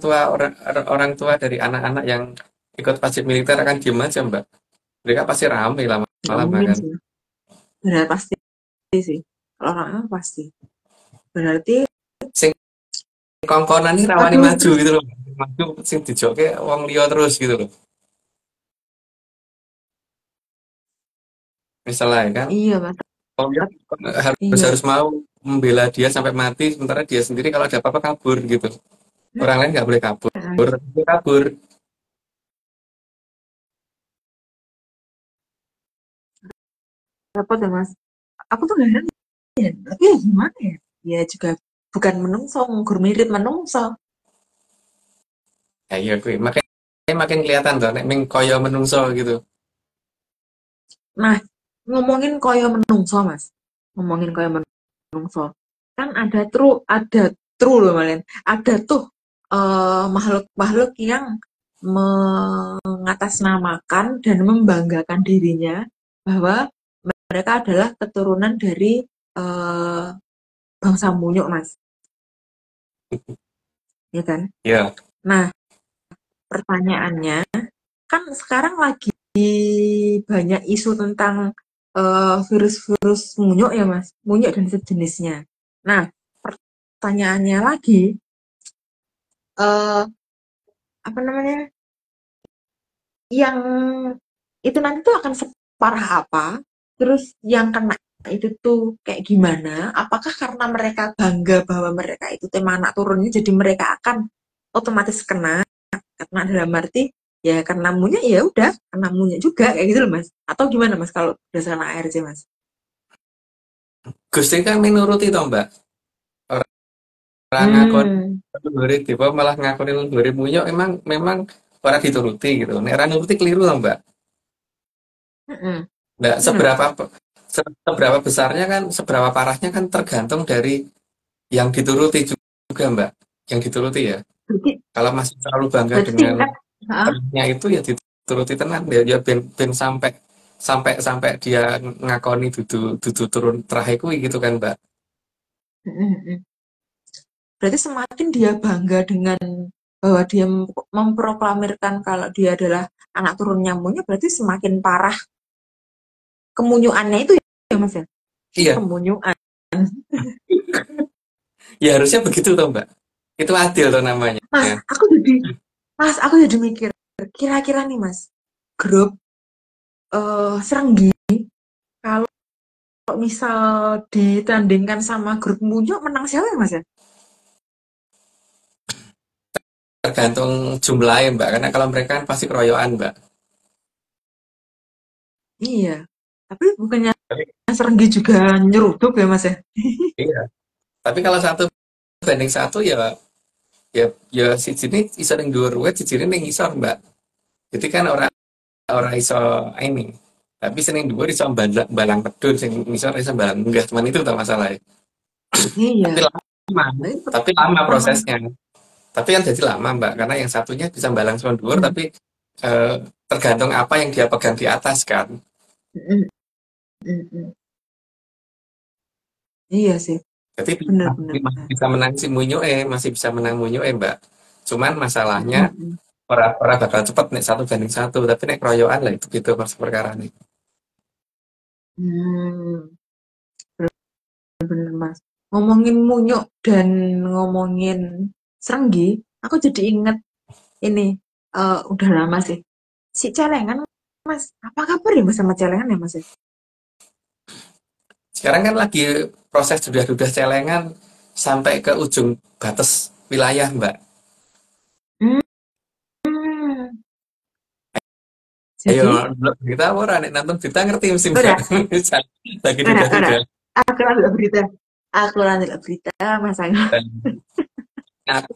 tua dari anak-anak yang ikut wajib militer akan diem aja Mbak. Mereka pasti rame Nggak lama-lama mungkin kan. sih. Benar pasti sih. Kalau orang pasti. Berarti, Sing kongkonan ini rawani aduh maju terus gitu loh. Maju sing dijoke wong liya terus gitu loh. Misalnya kan, iya mas. wong liya harus Iya. harus mau membela dia sampai mati, sementara dia sendiri kalau ada apa-apa kabur gitu. Orang lain nggak boleh kabur. Dia kabur. Repot ya mas. Aku tuh heran ya. Tapi ya gimana ya? Ya juga bukan menungso, ngukur mirip menungso. Ya iya gue makanya makin kelihatan tuh nek ming kaya menungso gitu. Nah, ngomongin koyo menungso, Mas. Ngomongin koyo menungso. Kan ada true loh, Malen. Ada tuh makhluk-makhluk yang mengatasnamakan dan membanggakan dirinya bahwa mereka adalah keturunan dari bangsa Munyuk, Mas. Ya kan? Ya, Nah, pertanyaannya, kan sekarang lagi banyak isu tentang virus-virus munyuk ya Mas, munyuk dan sejenisnya. Nah, pertanyaannya lagi, eh, apa namanya, yang itu nanti tuh akan separah apa? Terus yang kena itu tuh kayak gimana? Apakah karena mereka bangga bahwa mereka itu tema anak turunnya, jadi mereka akan otomatis kena? Karena dalam arti ya karena munyuk ya udah kena munyuk juga kayak gitu loh Mas. Atau gimana Mas kalau berdasarkan ARC Mas? Gusti kan minuruti toh, Mbak. Ora ngakoni Hmm. leluhure tiba malah ngakoni leluhure munyuk emang memang ora dituruti gitu. Nek ora nuruti keliru toh, Mbak. Mm-mm. Nggak Benar. seberapa besarnya kan, seberapa parahnya kan tergantung dari yang dituruti juga, Mbak. Yang dituruti ya. Berarti, Kalau masih terlalu bangga berarti dengan tingkat, ah, temannya itu ya dituruti tenan ya ben sampai sampai sampai dia ngakoni dudu dudu turun terakhir kuwi gitu kan, Mbak. berarti semakin dia bangga dengan bahwa dia memproklamirkan kalau dia adalah anak turunnya Munyo, berarti semakin parah kemunyuannya itu ya Mas ya? Iya, Kemunyuan. ya harusnya begitu toh, Mbak. Itu adil tuh namanya. Mas, aku jadi mikir, kira-kira nih Mas, grup Serenggi, kalau misal ditandingkan sama grup Munyo, menang siapa ya Mas ya? Tergantung jumlahnya, Mbak. Karena kalau mereka kan pasti keroyokan, Mbak. Iya, tapi bukannya Tapi, Serenggi juga nyeruduk ya Mas ya? iya. Tapi kalau satu banding satu ya ya ya si sini iso ning dhuwur wit, si sini ning ngisor, Mbak. Jadi kan orang orang iso ini. Tapi sing dhuwur iso balang pedun, sing ngisor iso balang munggah. Cuman itu tak masalah. Iya, Tapi lama, tapi tapi lama pertama. prosesnya. Tapi kan jadi lama, Mbak, karena yang satunya bisa balang sama dhuwur, Hmm. tapi eh, tergantung apa yang dia pegang di atas kan. Mm, mm, mm. Iya sih, Jadi benar-benar. masih bisa menang si Munyo masih bisa menang Munyo Mbak. Cuman masalahnya Mm-mm. orang bakal cepet nih satu banding satu, tapi nih keroyokan lah itu gitu perkara nih. Hmm, benar Mas. Ngomongin munyuk dan ngomongin serenggi, aku jadi inget ini udah lama sih. Si celengan, Mas. Apa kabar ya Mas sama celengan ya Mas? Ya? Sekarang kan lagi proses sudah celengan sampai ke ujung batas wilayah Mbak. Hmm, Ayo jadi, delok berita ora nek nonton berita ngerti mesti Mbak. udah, Lagi udah. duda-duda. Aku lanjut berita. Aku lanjut berita, Mas Angga. Nah, aku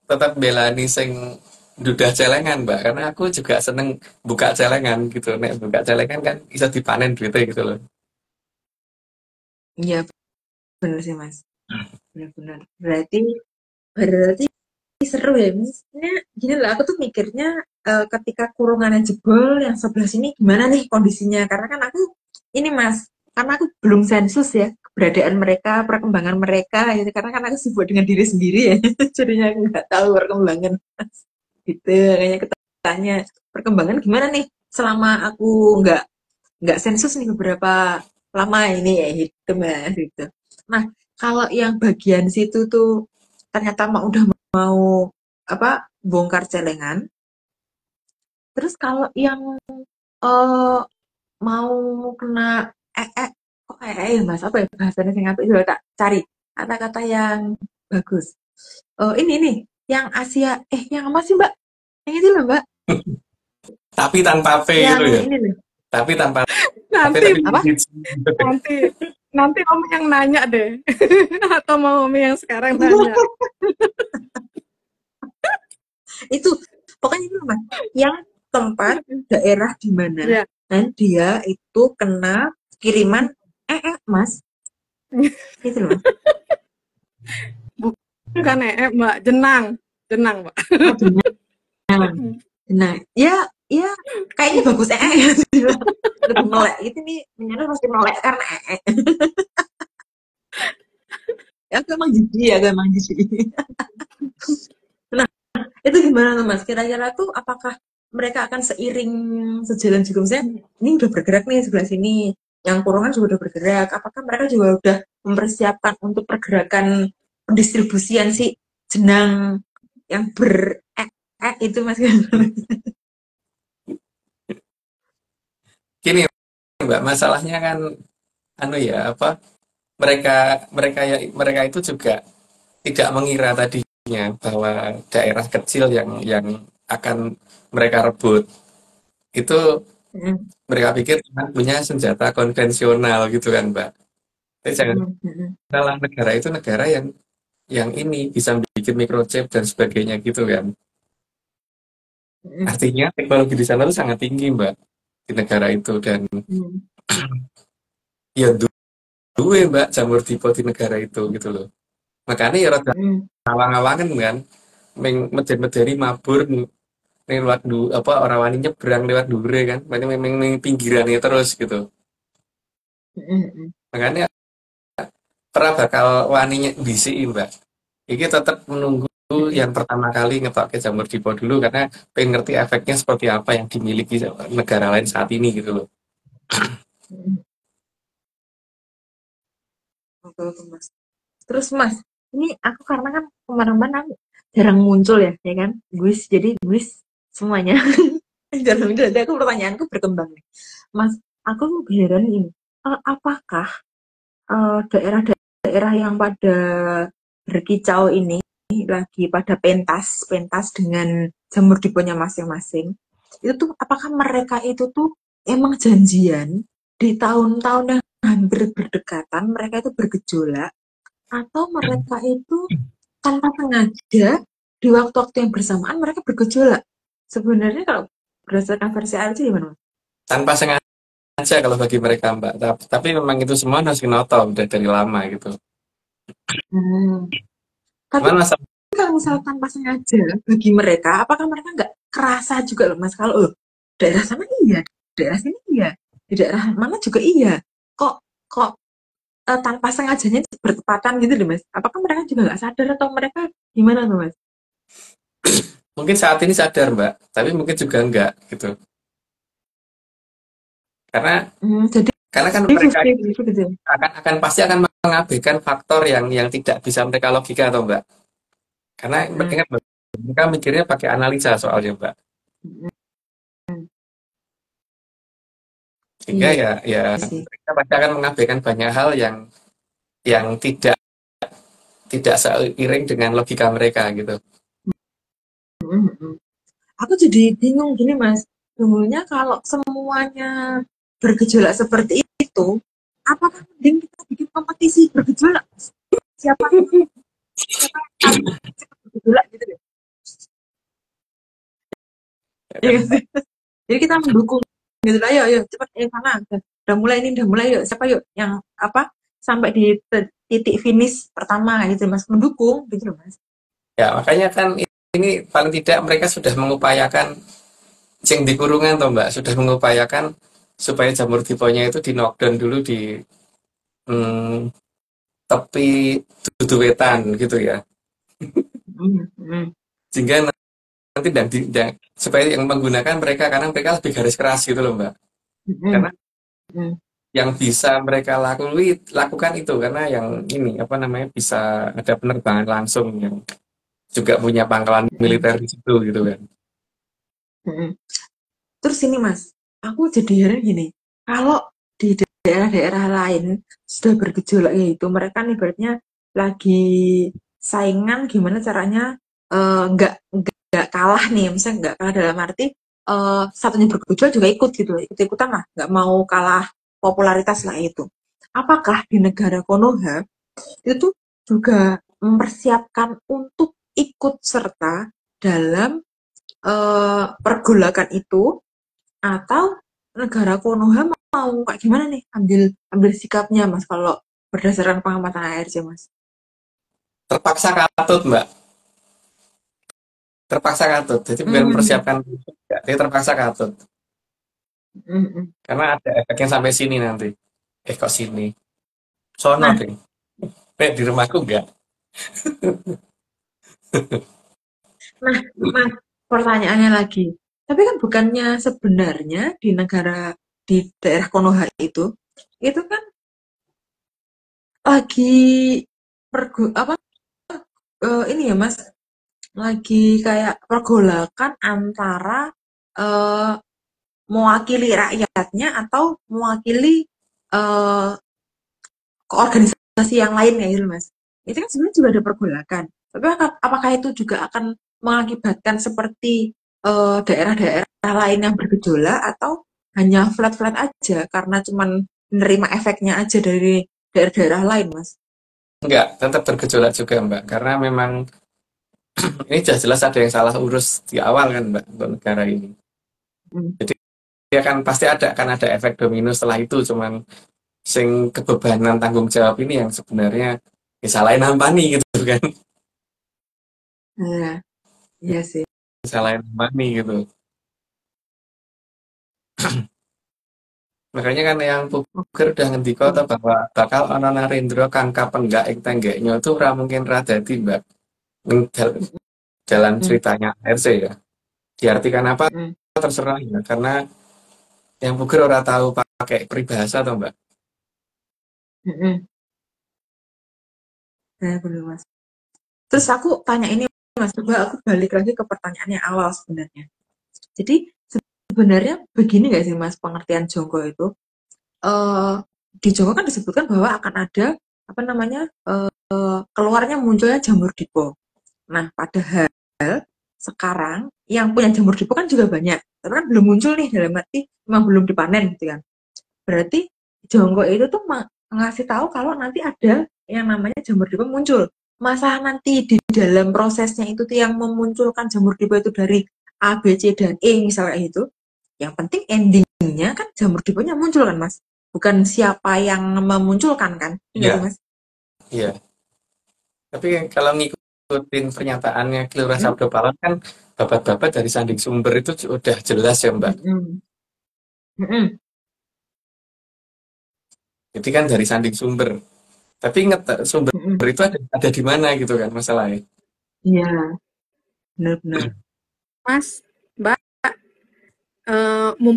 tetap belani sing duda celengan Mbak, karena aku juga seneng buka celengan gitu. Nek buka celengan kan bisa dipanen duitnya gitu loh. Iya, benar sih Mas. Benar-benar. Berarti seru ya, maksudnya gini loh, aku tuh mikirnya ketika kurungannya jebol, yang sebelah sini gimana nih kondisinya? Karena kan aku, ini Mas, karena aku belum sensus ya, keberadaan mereka, perkembangan mereka, gitu. Karena kan aku sibuk dengan diri sendiri ya, jadinya aku nggak tahu perkembangan, Mas. Gitu, kayaknya ketanya, perkembangan gimana nih selama aku nggak sensus nih beberapa lama ini ya, gitu Mas, gitu. Nah, kalau yang bagian situ tuh ternyata udah mau apa bongkar celengan. Terus kalau yang eh mau kena kok ya Mas apa ya bahasanya sing apik juga tak cari kata-kata yang bagus. Ini nih yang Asia yang apa sih Mbak? Yang itu loh Mbak. Tapi tanpa P Yang gitu ya. ini nih. Tapi tanpa P Nanti, tapi Apa? nanti, nanti Om yang nanya deh. Atau mau Om yang sekarang nanya. Itu Pokoknya itu Mas, yang tempat daerah di mana Ya, dan dia itu kena kiriman Mas. Gitu loh Mas. bukan Mbak, jenang. Jenang, Mbak. Oh, jenang. Nah, ya kayaknya bagus ya. Lebih melek. Itu nih menyana pasti melek karena ya aku emang jijik ya, emang jijik. Nah, itu gimana tuh Mas? Kira-kira tuh apakah mereka akan seiring sejalan juga misalnya ini udah bergerak nih sebelah sini, yang kurungan juga udah bergerak. Apakah mereka juga udah mempersiapkan untuk pergerakan pendistribusian si jenang yang itu Mas? Gini Mbak, masalahnya kan anu ya apa mereka mereka ya mereka itu juga tidak mengira tadinya bahwa daerah kecil yang akan mereka rebut itu Mm, mereka pikir cuma punya senjata konvensional gitu kan Mbak. Tapi jangan mm, mm, salah, negara itu negara yang ini bisa bikin microchip dan sebagainya gitu kan. mm, Artinya teknologi di sana tuh sangat tinggi Mbak di negara itu dan mm, ya duwe Mbak jamur tipe di negara itu gitu loh. Makanya ya rada mm, awang-awangan kan meden-medeni mabur lewat apa orang wani nyebrang lewat dure kan. Makanya memang pinggirannya terus gitu. mm, mm. Makanya pernah bakal waninya bisi Mbak. Iki tetap menunggu Mm, yang pertama kali ngetokke jamur tipe dulu karena pengen ngerti efeknya seperti apa yang dimiliki negara lain saat ini gitu loh. mm. Oke, oke, Mas. Terus Mas, ini aku karena kan kemana-mana aku jarang muncul ya kan? Jadi guys semuanya jarang muncul. Jadi aku pertanyaanku berkembang nih. Mas, aku heran ini, apakah daerah-daerah yang pada berkicau ini lagi pada pentas dengan jamur diponya masing-masing, itu tuh apakah mereka itu tuh emang janjian di tahun-tahun yang hampir berdekatan mereka itu bergejolak atau mereka itu tanpa sengaja di waktu-waktu yang bersamaan mereka bergejolak? Sebenarnya kalau berdasarkan versi ALC gimana Mas? Tanpa sengaja kalau bagi mereka Mbak. Tapi memang itu semua harus kenoto udah dari lama gitu. Hmm. Tapi Cuman masa kalau misal tanpa sengaja bagi mereka, apakah mereka nggak kerasa juga loh Mas kalau daerah sana iya, daerah sini iya, di daerah mana juga iya. Kok kok tanpa sengajanya itu bertepatan gitu loh Mas. Apakah mereka juga nggak sadar atau mereka gimana tuh Mas? mungkin saat ini sadar Mbak, tapi mungkin juga enggak gitu. Karena Jadi karena kan mereka 50-50 gitu. akan pasti akan mengabaikan faktor yang tidak bisa mereka logika atau Mbak. Karena Hmm. ingat Mbak, mereka mikirnya pakai analisa soalnya Mbak. Hmm. Sehingga Iya ya sih. mereka pasti akan mengabaikan banyak hal yang tidak tidak seiring dengan logika mereka gitu. Hmm, hmm. Aku jadi bingung gini Mas. Dulunya kalau semuanya bergejolak seperti itu, apakah mending kita bikin kompetisi bergejolak? Siapa siapa yang paling cepat bergejolak gitu deh. Ya Iya kan? nggak sih? Jadi kita mendukung gitu lah, ayo, ayo cepat sana, udah mulai ini, udah mulai yuk, siapa yuk yang apa sampai di titik finish pertama gitu Mas, mendukung gitu loh Mas. Ya, makanya kan ini paling tidak mereka sudah mengupayakan yang di kurungan toh Mbak, sudah mengupayakan supaya jamur tiponya itu di knockdown dulu di hmm, tepi dudu wetan gitu ya. Hmm, hmm, Sehingga nanti supaya yang menggunakan mereka karena mereka lebih garis keras gitu loh Mbak. hmm, Karena hmm, yang bisa mereka lakukan itu karena yang ini apa namanya bisa ada penerbangan langsung yang juga punya pangkalan hmm, militer di situ gitu kan. hmm. Terus ini Mas, aku jadi heran gini, kalau di daerah-daerah lain sudah bergejolak ya itu mereka nih ibaratnya lagi saingan gimana caranya nggak kalah nih, misalnya nggak kalah dalam arti satunya bergejolak juga ikut gitu, ikut-ikutan lah, nggak mau kalah popularitas lah itu. Apakah di negara Konoha itu juga mempersiapkan untuk ikut serta dalam pergolakan itu, atau negara Konoha mau kayak gimana nih ambil sikapnya Mas kalau berdasarkan pengamatan ARC Mas? Terpaksa katut, Mbak. Terpaksa katut. Jadi bukan Hmm, mempersiapkan, dia terpaksa katut. hmm, hmm. Karena ada efeknya sampai sini nanti. Kok sini? Sono, Nah, ding. Di rumahku enggak. nah, Mas, pertanyaannya lagi. Tapi kan bukannya sebenarnya di daerah Konoha itu kan lagi apa ini ya Mas, lagi kayak pergolakan antara eh, mewakili rakyatnya atau mewakili eh, ke organisasi yang lain ya gitu Mas. Itu kan sebenarnya juga ada pergolakan. Tapi apakah itu juga akan mengakibatkan seperti daerah-daerah lain yang bergejolak atau hanya flat-flat aja karena cuman menerima efeknya aja dari daerah-daerah lain, Mas? Enggak, tetap bergejolak juga, Mbak. Karena memang ini jelas-jelas ada yang salah urus di awal kan, Mbak, untuk negara ini. Hmm. Jadi dia kan pasti ada efek domino setelah itu, cuman sing kebebanan tanggung jawab ini yang sebenarnya disalahin Ampani gitu kan. Nah, iya sih. Disalahin Ampani gitu. Makanya kan yang Puger udah ngendiko Oke. tuh bahwa bakal ana narendra kang kapenggak ing tenggeknya itu ora mungkin ra dadi, Mbak. Ning jalan Hmm, ceritanya RC ya. Diartikan apa hmm, terserah ya, karena yang Puger ora tahu pakai peribahasa tuh, Mbak. hmm, hmm. Nah, bener, Mas. Terus aku tanya ini, Mas, coba aku balik lagi ke pertanyaannya awal sebenarnya. Jadi sebenarnya begini nggak sih Mas pengertian jonggo itu? eh di Jonggo kan disebutkan bahwa akan ada apa namanya keluarnya munculnya jamur dipo. Nah, padahal sekarang yang punya jamur dipo kan juga banyak, tapi kan belum muncul nih dalam arti memang belum dipanen gitu kan. Berarti Jonggo itu tuh ngasih tahu kalau nanti ada yang namanya jamur dipo muncul. Masalah nanti di dalam prosesnya itu tuh yang memunculkan jamur dipo itu dari A, B, C, dan E misalnya itu, yang penting endingnya kan jamur diponya muncul kan Mas. Bukan siapa yang memunculkan kan. Enggak sih Iya, Mas? iya. Tapi kalau ngikutin pernyataannya Kelurahan Hmm? Sabdo Palon kan babat-babat dari sanding sumber itu udah jelas ya, Mbak. Mm-mm. Mm-mm. Jadi kan dari sanding sumber. Tapi ingat sumber Mm-mm. itu ada di mana gitu kan masalahnya. Iya, benar-benar. Mas, Mbak,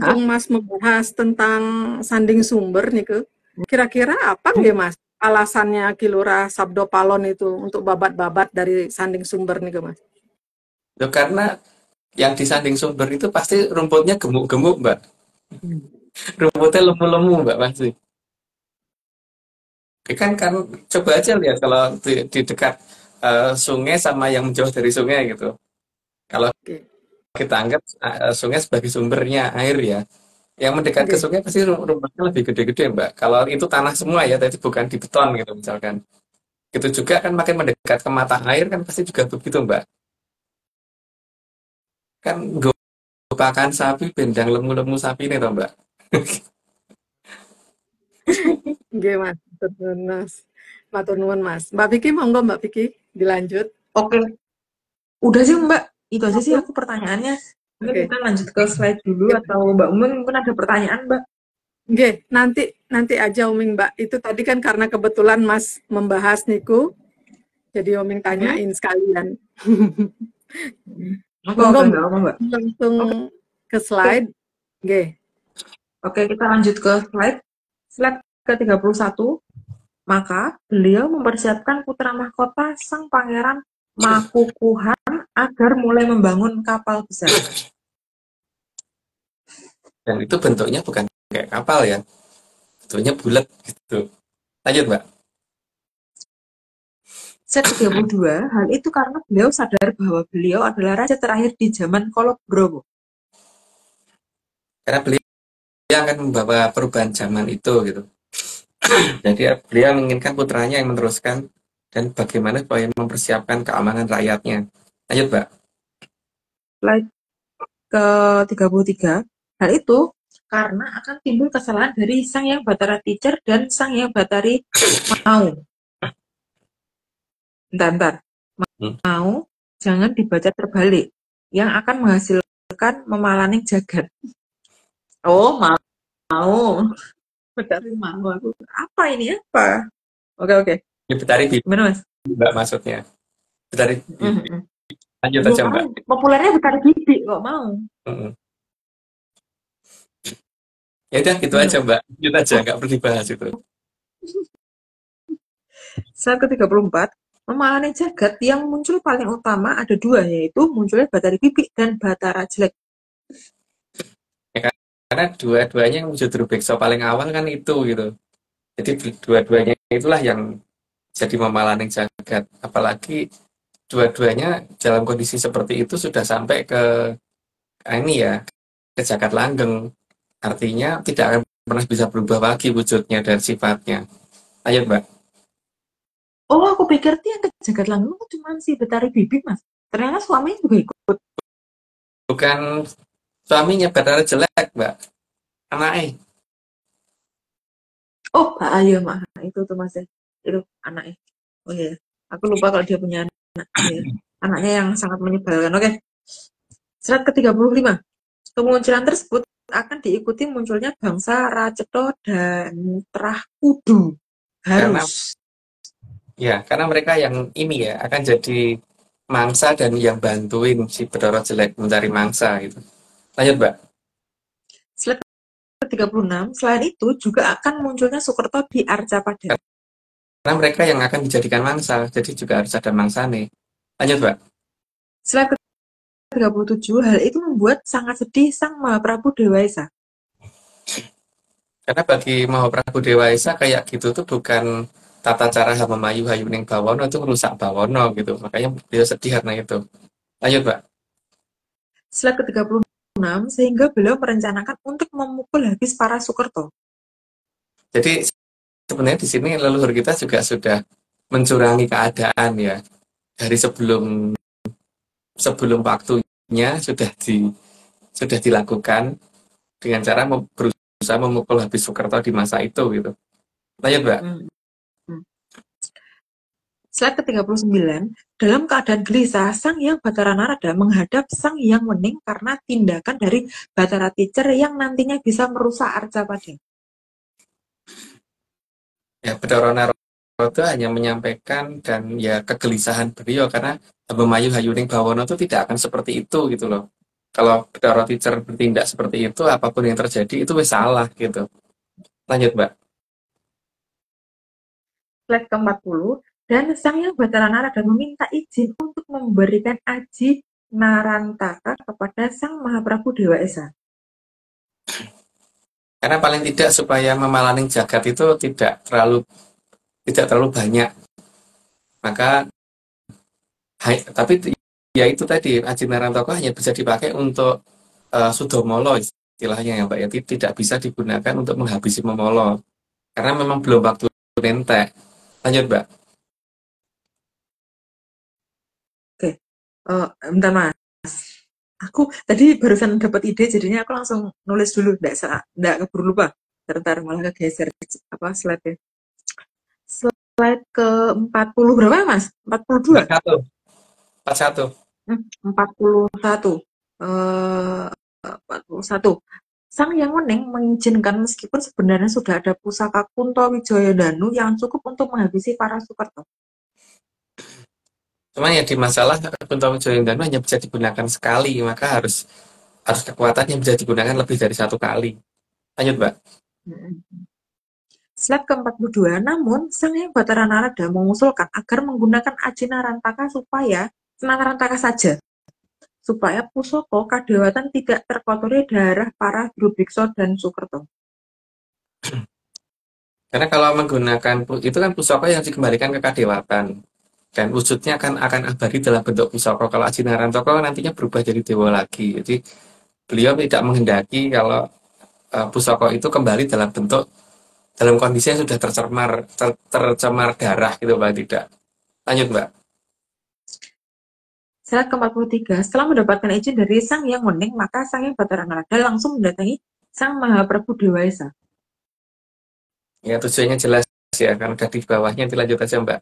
Hah? mumpung Mas membahas tentang sanding sumber nih ke, kira-kira apa nggak Mas alasannya Kilura Sabdo Palon itu untuk babat-babat dari sanding sumber nih ke Mas? Loh, karena yang di sanding sumber itu pasti rumputnya gemuk-gemuk, Mbak. Rumputnya lemu-lemu, Mbak, pasti. Kan coba aja lihat kalau di dekat sungai sama yang menjauh dari sungai gitu. Kalau Oke, kita anggap sungai sebagai sumbernya air ya. Yang mendekat ke oke, sungai pasti rumputnya lebih gede-gede, Mbak. Kalau itu tanah semua ya, tapi bukan di beton gitu misalkan. Itu juga kan makin mendekat ke mata air kan pasti juga begitu, Mbak. Kan gue pakan sapi bendang lemu-lemu sapi nih toh, Mbak. oke Mas, matur nuwun Mas, matur nuwun Mas. Mbak Vicky monggo Mbak Vicky dilanjut. Oke, udah sih Mbak. Itu aja sih Oke, aku pertanyaannya. Mungkin oke. kita lanjut ke slide dulu atau Mbak Umin mungkin ada pertanyaan Mbak. Oke, nanti nanti aja Oming Mbak. Itu tadi kan karena kebetulan Mas membahas niku, jadi Oming Hmm? tanyain sekalian. Oke, Monggo oke, Mbak, nggak apa Mbak. langsung Oke, ke slide. Oke, oke, kita lanjut ke slide ke-31. Maka beliau mempersiapkan putra mahkota sang pangeran Makukuhan agar mulai membangun kapal besar. Dan itu bentuknya bukan kayak kapal ya, bentuknya bulat gitu. Lanjut, Mbak. Set 32, hal itu karena beliau sadar bahwa beliau adalah raja terakhir di zaman Kolobrowo. Karena beliau akan membawa perubahan zaman itu gitu. Jadi beliau menginginkan putranya yang meneruskan dan bagaimana supaya mempersiapkan keamanan rakyatnya. Lanjut, Mbak. Slide ke-33. Hal itu karena akan timbul kesalahan dari Sang Hyang Batara Teacher dan Sang Hyang Batari Mau. Bentar. Mau jangan dibaca terbalik, yang akan menghasilkan memalaning jagat. Oh, mau. Batari Mau aku. Apa ini? Apa? Oke. Ya, Betari Bibi, Gimana, Mas? Mbak, maksudnya. Betari Bibi. Lanjut Loh, aja, kan Mbak. populernya Batari Bibi kok mau. Mm-mm. Ya udah gitu Gimana, aja, Mas? Mbak. Lanjut aja, nggak perlu dibahas itu. Slide ke-34, memalaning jagat yang muncul paling utama ada dua, yaitu munculnya Batari Bibi dan Batara Jelek. Ya, karena dua-duanya yang justru bekso paling awal kan itu gitu. Jadi dua-duanya itulah yang jadi memalaning jagat. Apalagi dua-duanya dalam kondisi seperti itu sudah sampai ke ini ya, ke jagat langgeng. Artinya tidak akan pernah bisa berubah lagi wujudnya dan sifatnya. Ayo, Mbak. Oh, aku pikir tuh yang ke jagat langgeng cuma si Batari Bibi, Mas. Ternyata suaminya juga ikut. Bukan suaminya Batara Jelek, Mbak. Anaknya. Oh, iya, Mak. Itu tuh, Mas. Itu anaknya. Oh iya, aku lupa kalau dia punya anak. Iya. Anaknya yang sangat menyebalkan. Oke. Slide ke-35. Kemunculan tersebut akan diikuti munculnya bangsa Raceto dan Trahkudu. Karena Harus. karena mereka yang ini ya akan jadi mangsa dan yang bantuin si Bedoro Jelek mencari mangsa gitu. Lanjut, Mbak. Slide ke-36, selain itu juga akan munculnya Sukerto di Arcapada. Karena mereka yang akan dijadikan mangsa, jadi juga harus ada mangsa nih. Lanjut, Mbak. Slide ke-37, hal itu membuat sangat sedih Sang Mahaprabu Dewa Esa. Karena bagi Mahaprabu Dewa Esa kayak gitu tuh bukan tata cara Hamamayu Hayuning Bawono, itu merusak Bawono gitu. Makanya dia sedih karena itu. Lanjut, Mbak. Slide ke-36, sehingga beliau merencanakan untuk memukul habis para Sukerto. Jadi sebenarnya di sini leluhur kita juga sudah mencurangi keadaan ya. Dari sebelum waktunya sudah dilakukan dengan cara berusaha memukul habis Soekarno di masa itu gitu. Lanjut, Mbak. Slide ke-39, dalam keadaan gelisah, Sang Hyang Batara Narada menghadap Sang Hyang Wening karena tindakan dari Batara Teacher yang nantinya bisa merusak Arcapada. Ya, Bedoro Narada hanya menyampaikan dan ya kegelisahan beliau karena Abemayu Hayuning Bawono itu tidak akan seperti itu gitu loh. Kalau Bedoro Teacher bertindak seperti itu, apapun yang terjadi itu wis salah gitu. Lanjut, Mbak. Slide ke-40, dan Sang Hyang Batara Narada meminta izin untuk memberikan Aji Narantaka kepada Sang Mahaprabu Dewa Esa. Karena paling tidak supaya memalaning jagat itu tidak terlalu banyak. Maka tapi ya itu tadi Aji Narantaka hanya bisa dipakai untuk Sudomolo istilahnya ya, Mbak ya, tidak bisa digunakan untuk menghabisi Momolo karena memang belum waktu nentek. Lanjut, Mbak. Oke, bentar, Mas. Aku tadi barusan dapat ide, jadinya aku langsung nulis dulu, nggak keburu lupa. Ntar malah kegeser slide-nya. Slide ke-40 berapa, Mas? 42? 41. 41. 41. Sang Hyang Wening mengizinkan meskipun sebenarnya sudah ada pusaka Kunto Wijayadanu yang cukup untuk menghabisi para Sukerto. Cuma ya di masalah Kunto Wijayadanu hanya bisa digunakan sekali, maka harus kekuatan yang bisa digunakan lebih dari satu kali. Lanjut, Mbak. Slide ke-42, namun Sang Hyang Batara Narada mengusulkan agar menggunakan Aji Narantaka supaya pusaka kadewatan tidak terkotori darah para guru biksu dan Sukerto. Karena kalau menggunakan itu kan pusaka yang dikembalikan ke kadewatan dan wujudnya akan abadi dalam bentuk pusaka. Kalau Aji Narantaka nantinya berubah jadi dewa lagi. Jadi beliau tidak menghendaki kalau pusaka itu kembali dalam kondisi yang sudah tercemar darah gitu, Mbak. Tidak. Lanjut, Mbak. Slide ke-43, setelah mendapatkan izin dari Sang Hyang Wening, maka Sang Hyang Batara Narada langsung mendatangi Sang Mahaprabu Dewa Esa. Ya, tujuannya jelas ya, kan udah di bawahnya, nanti lanjut aja Mbak.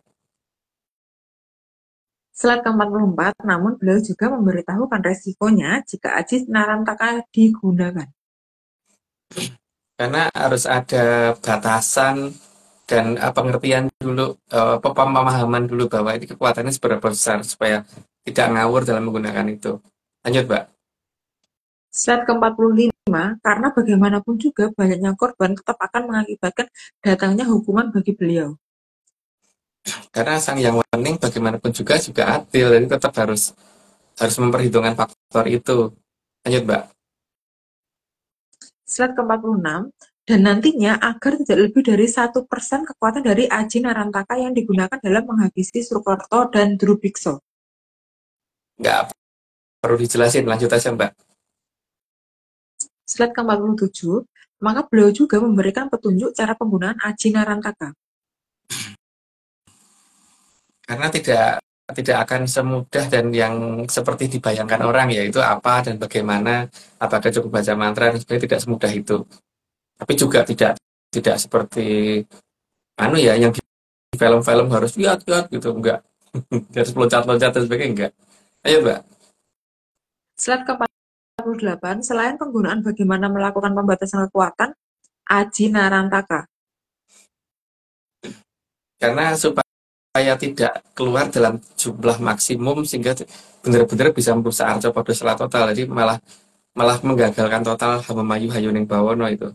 Slide ke-44, namun beliau juga memberitahukan resikonya jika Aji Narantaka digunakan. Karena harus ada batasan dan pengertian dulu, pemahaman dulu bahwa ini kekuatannya seberapa besar supaya tidak ngawur dalam menggunakan itu. Lanjut Mbak. Slide ke-45, karena bagaimanapun juga banyaknya korban tetap akan mengakibatkan datangnya hukuman bagi beliau. Karena Sang Yang Wening bagaimanapun juga adil, jadi tetap harus memperhitungkan faktor itu. Lanjut Mbak. Slide ke-46, dan nantinya agar tidak lebih dari 1% kekuatan dari Aji Narantaka yang digunakan dalam menghabisi Surkarto dan Drubiksa. Nggak perlu dijelasin, lanjut aja Mbak. Slide ke-47, maka beliau juga memberikan petunjuk cara penggunaan Aji Narantaka. Karena tidak akan semudah dan yang seperti dibayangkan orang, yaitu apa dan bagaimana, apakah cukup baca mantra, dan sebagainya, tidak semudah itu. Tapi juga tidak seperti yang di film-film harus lihat gitu, enggak. Harus loncat-loncat dan sebagainya, enggak. Ayo Mbak. Slide ke-48, selain penggunaan bagaimana melakukan pembatasan kekuatan Aji Narantaka. Karena supaya tidak keluar dalam jumlah maksimum sehingga benar-benar bisa merusak Arca Padusela total, jadi malah menggagalkan total Hamemayu Hayuning Bawono itu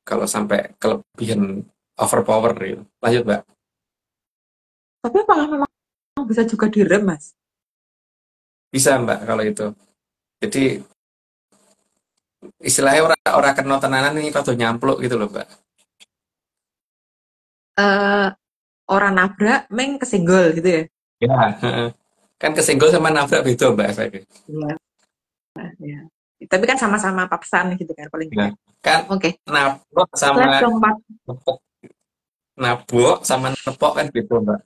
kalau sampai kelebihan overpower gitu. Lanjut Mbak. Tapi apakah memang bisa juga direm, Mas? Bisa Mbak kalau itu. Jadi istilahnya orang kena tenanan ini kalau nyampluk gitu loh Mbak. Orang nabrak, meng kesenggol gitu ya? Ya, kan kesenggol sama nabrak beda Mbak efeknya. Iya. Ya. Tapi kan sama-sama papasan gitu kan paling Ya. tidak. Kan Oke. nabrak Slide sama keempat. nepok, nabok sama nepok kan beda Mbak.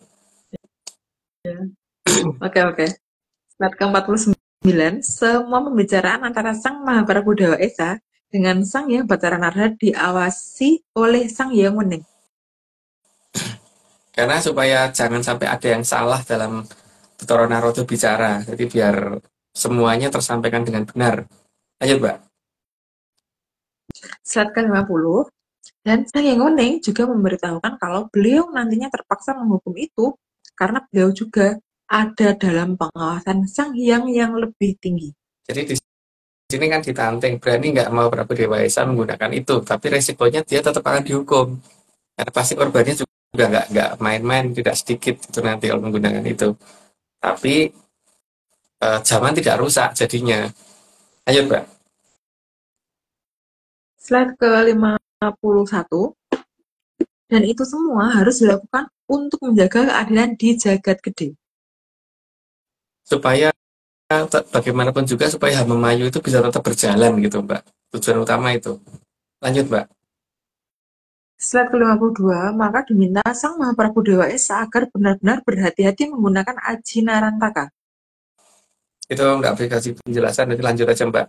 Oke. Slide ke-49, semua pembicaraan antara Sang Mahaprabu Dewa Esa dengan Sang Hyang Batara Narada diawasi oleh Sang Hyang Wening. Karena supaya jangan sampai ada yang salah dalam Betara Narada bicara. Jadi biar semuanya tersampaikan dengan benar. Lanjut Mbak. Slide ke-50, dan Sang Hyang Wening juga memberitahukan kalau beliau nantinya terpaksa menghukum itu karena beliau juga ada dalam pengawasan Sang Hyang yang lebih tinggi. Jadi di sini kan ditanteng, berani nggak mau Prabu Dewa Esa menggunakan itu, tapi resikonya dia tetap akan dihukum. Karena pasti korbannya juga nggak main-main, tidak sedikit itu nanti kalau menggunakan itu. Tapi zaman tidak rusak jadinya. Lanjut Mbak. Slide ke-51, dan itu semua harus dilakukan untuk menjaga keadilan di jagat gede. Supaya bagaimanapun juga supaya Hamemayu itu bisa tetap berjalan gitu Mbak. Tujuan utama itu. Lanjut Mbak. Slide ke-52, maka diminta Sang Mahaprabu Dewa Esa agar benar-benar berhati-hati menggunakan Aji Narantaka. Itu nggak boleh kasih penjelasan, nanti lanjut aja Mbak.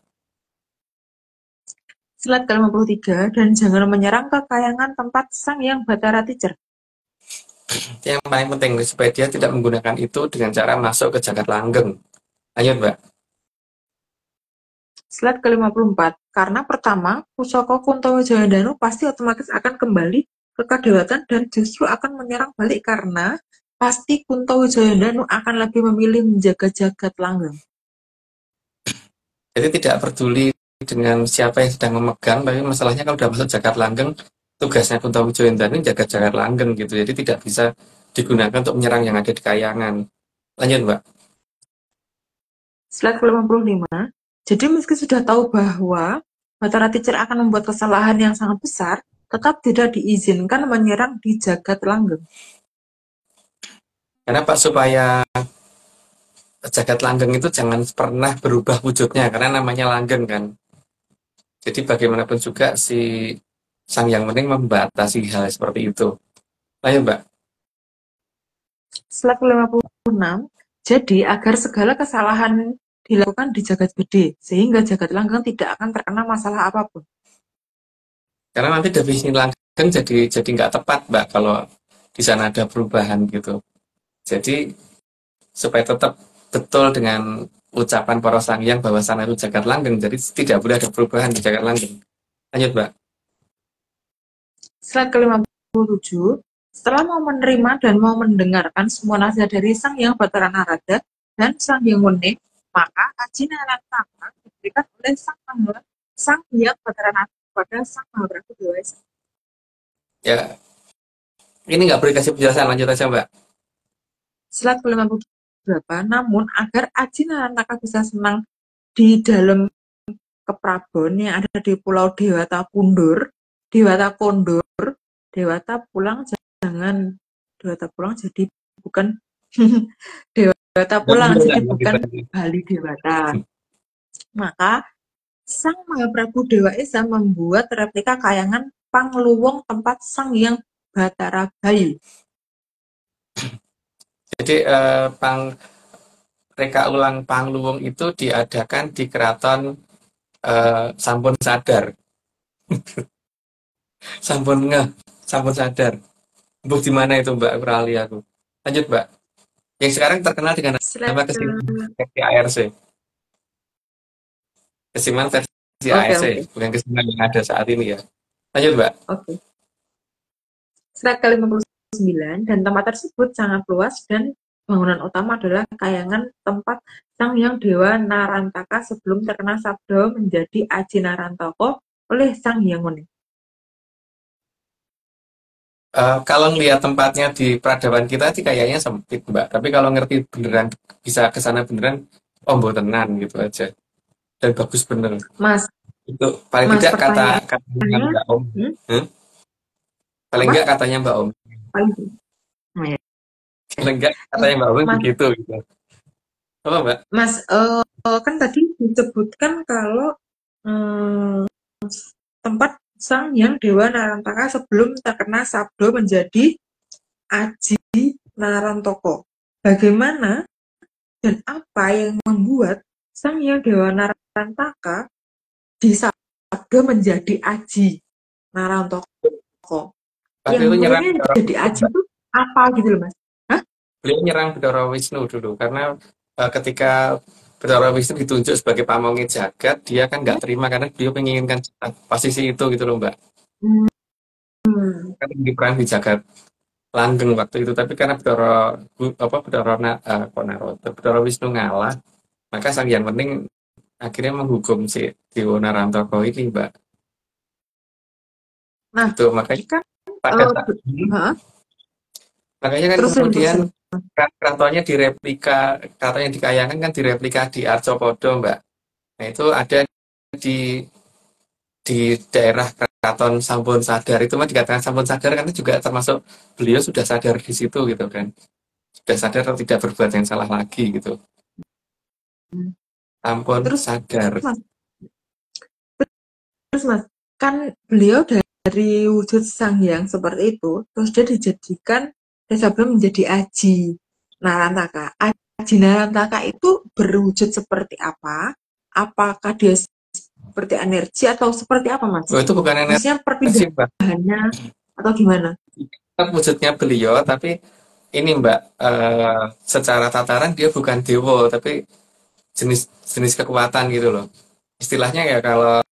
Slide ke-53, dan jangan menyerang ke kayangan tempat Sang Hyang Batara Teacher. Yang paling penting supaya dia tidak menggunakan itu dengan cara masuk ke jagat langgeng. Lanjut Mbak. Slide ke-54, karena pertama, Pusaka Kuntawijayandanu pasti otomatis akan kembali ke kadewatan dan justru akan menyerang balik karena pasti Kuntawijayandanu akan lebih memilih menjaga jagat langgeng. Jadi tidak peduli dengan siapa yang sedang memegang, tapi masalahnya kalau sudah masuk jagat langgeng, tugasnya Kuntawijayandanu jaga jagat langgeng gitu. Jadi tidak bisa digunakan untuk menyerang yang ada di kayangan. Lanjut Mbak. Slide ke-55, jadi meski sudah tahu bahwa Batara Teacher akan membuat kesalahan yang sangat besar, tetap tidak diizinkan menyerang di jagat langgeng. Kenapa? Supaya jagat langgeng itu jangan pernah berubah wujudnya, karena namanya langgeng kan. Jadi bagaimanapun juga si Sang Yang Wening membatasi hal seperti itu. Lanjut Mbak. Slide ke-56, Jadi, agar segala kesalahan dilakukan di jagat gede, sehingga jagat langgeng tidak akan terkena masalah apapun. Karena nanti definisi langgeng jadi nggak tepat, Mbak, kalau di sana ada perubahan gitu. Jadi supaya tetap betul dengan ucapan para sangyang bahwa sana itu jagat langgeng, jadi tidak boleh ada perubahan di jagat langgeng. Lanjut, Mbak. Slide ke-57, setelah mau menerima dan mau mendengarkan semua nasihat dari Sang Hyang Batara Narada dan Sang Hyang Wone, maka Ajinarantaka diberikan oleh Sang Hyang Batara Narada kepada Sang Mahaprabu Dewa Esa. Ya, ini nggak boleh kasih penjelasan, lanjut aja, Mbak. Slide ke-58, namun agar Ajinarantaka bisa senang di dalam keprabon yang ada di Pulau Dewata Kundur, Dewata Kondor, Dewata pulang jangan Dewata pulang jadi bukan Dewata pulang jadi bukan Bali Dewata. Maka Sang Mahaprabu Dewa Esa membuat replika kayangan Pangluwung tempat Sang Hyang Batara Bayu. Jadi reka ulang Pangluwung itu diadakan di Keraton Sampun Sadar. Sampun sadar. Mbok di mana itu, Mbak? Kurali aku. Lanjut, Mbak. Yang sekarang terkenal dengan nama Kesiman versi ARC. Kesiman versi ARC, bukan Kesiman yang ada saat ini ya. Lanjut, Mbak. Oke. Slide ke-59, dan tempat tersebut sangat luas dan bangunan utama adalah kayangan tempat Sang Hyang Dewa Narantaka sebelum terkena sabda menjadi Aji Narantaka oleh Sang Hyang Wone. Kalau ngelihat tempatnya di peradaban kita sih kayaknya sempit, Mbak. Tapi kalau ngerti beneran bisa ke sana beneran, mbotenan gitu aja. Dan bagus bener. Mas, itu paling tidak katanya Mbak Om. Paling enggak katanya Mbak Om. Paling enggak katanya Mbak Om begitu gitu. Apa, Mbak? Mas, kan tadi disebutkan kalau tempat Sang Hyang Dewa Narantaka sebelum terkena sabdo menjadi Aji Narantaka. Bagaimana dan apa yang membuat Sang Hyang Dewa Narantaka disabdo menjadi Aji Narantaka? Yang mulanya jadi Aji itu apa gitu loh, Mas? Hah? Beliau nyerang Bathara Wisnu dulu karena ketika Bathara Wisnu ditunjuk sebagai pamongnya jagat, dia kan nggak terima karena beliau menginginkan posisi itu gitu loh, Mbak. Kan diperan di jagat langgeng waktu itu, tapi karena Bathara Wisnu ngalah, maka Sang Hyang Wening akhirnya menghukum si Dewa Narantaka ini, Mbak. Nah, itu makanya kan makanya kan kemudian keratonnya direplika, keratonnya di Kayangan kan direplika di Arcopodo, Mbak. Nah itu ada di daerah Keraton Sampun Sadar, itu mah dikatakan Sampun Sadar karena juga termasuk beliau sudah sadar di situ gitu kan, sudah sadar atau tidak berbuat yang salah lagi gitu. Sampun Sadar. Terus Mas, kan beliau dari wujud Sang Hyang seperti itu, terus dia dijadikan sebelum menjadi Aji Narantaka. Aji Narantaka itu berwujud seperti apa? Apakah dia seperti energi atau seperti apa, Mas? Oh, itu bukan energi. Maksudnya perpindahannya atau gimana? Wujudnya beliau, tapi ini Mbak, secara tataran dia bukan dewa, tapi jenis kekuatan gitu loh. Istilahnya ya kalau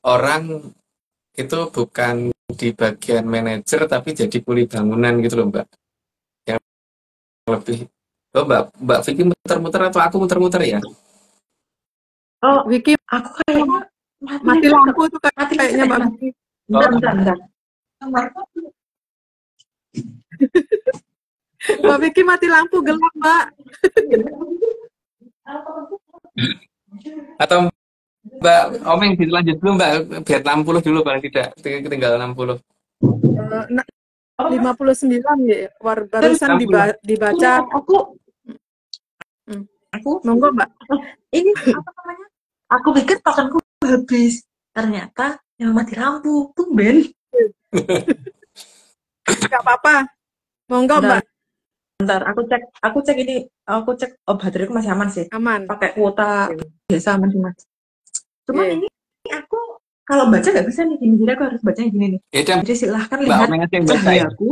orang itu bukan di bagian manajer tapi jadi kuli bangunan gitu loh, Mbak. Yang lebih Mbak Vicky muter-muter atau aku muter-muter ya? Oh, Vicky, aku kayaknya mati lampu tuh kayaknya Mbak Vicky. Bentar. Mbak Vicky mati lampu gelap, Mbak. Atau Mbak Omeng dilanjut dulu, Mbak, biar 60 dulu paling tidak, tinggal 60. 59 ya, barusan dibaca. Aku monggo Mbak. Ini apa namanya? Aku pikir tokenku habis. Ternyata yang mati lampu, tumben. Enggak apa-apa. Monggo Mbak. Bentar, aku cek ini, oh bateraiku masih aman sih. Aman. Pakai kuota Oke. biasa aman sih, Mas. Cuman Oke. ini aku kalau baca nggak bisa nih gini, jadi aku harus bacanya gini nih. Ya udah, Jadi silahkan Mbak lihat Omeng aja yang baca ya. cahayaku.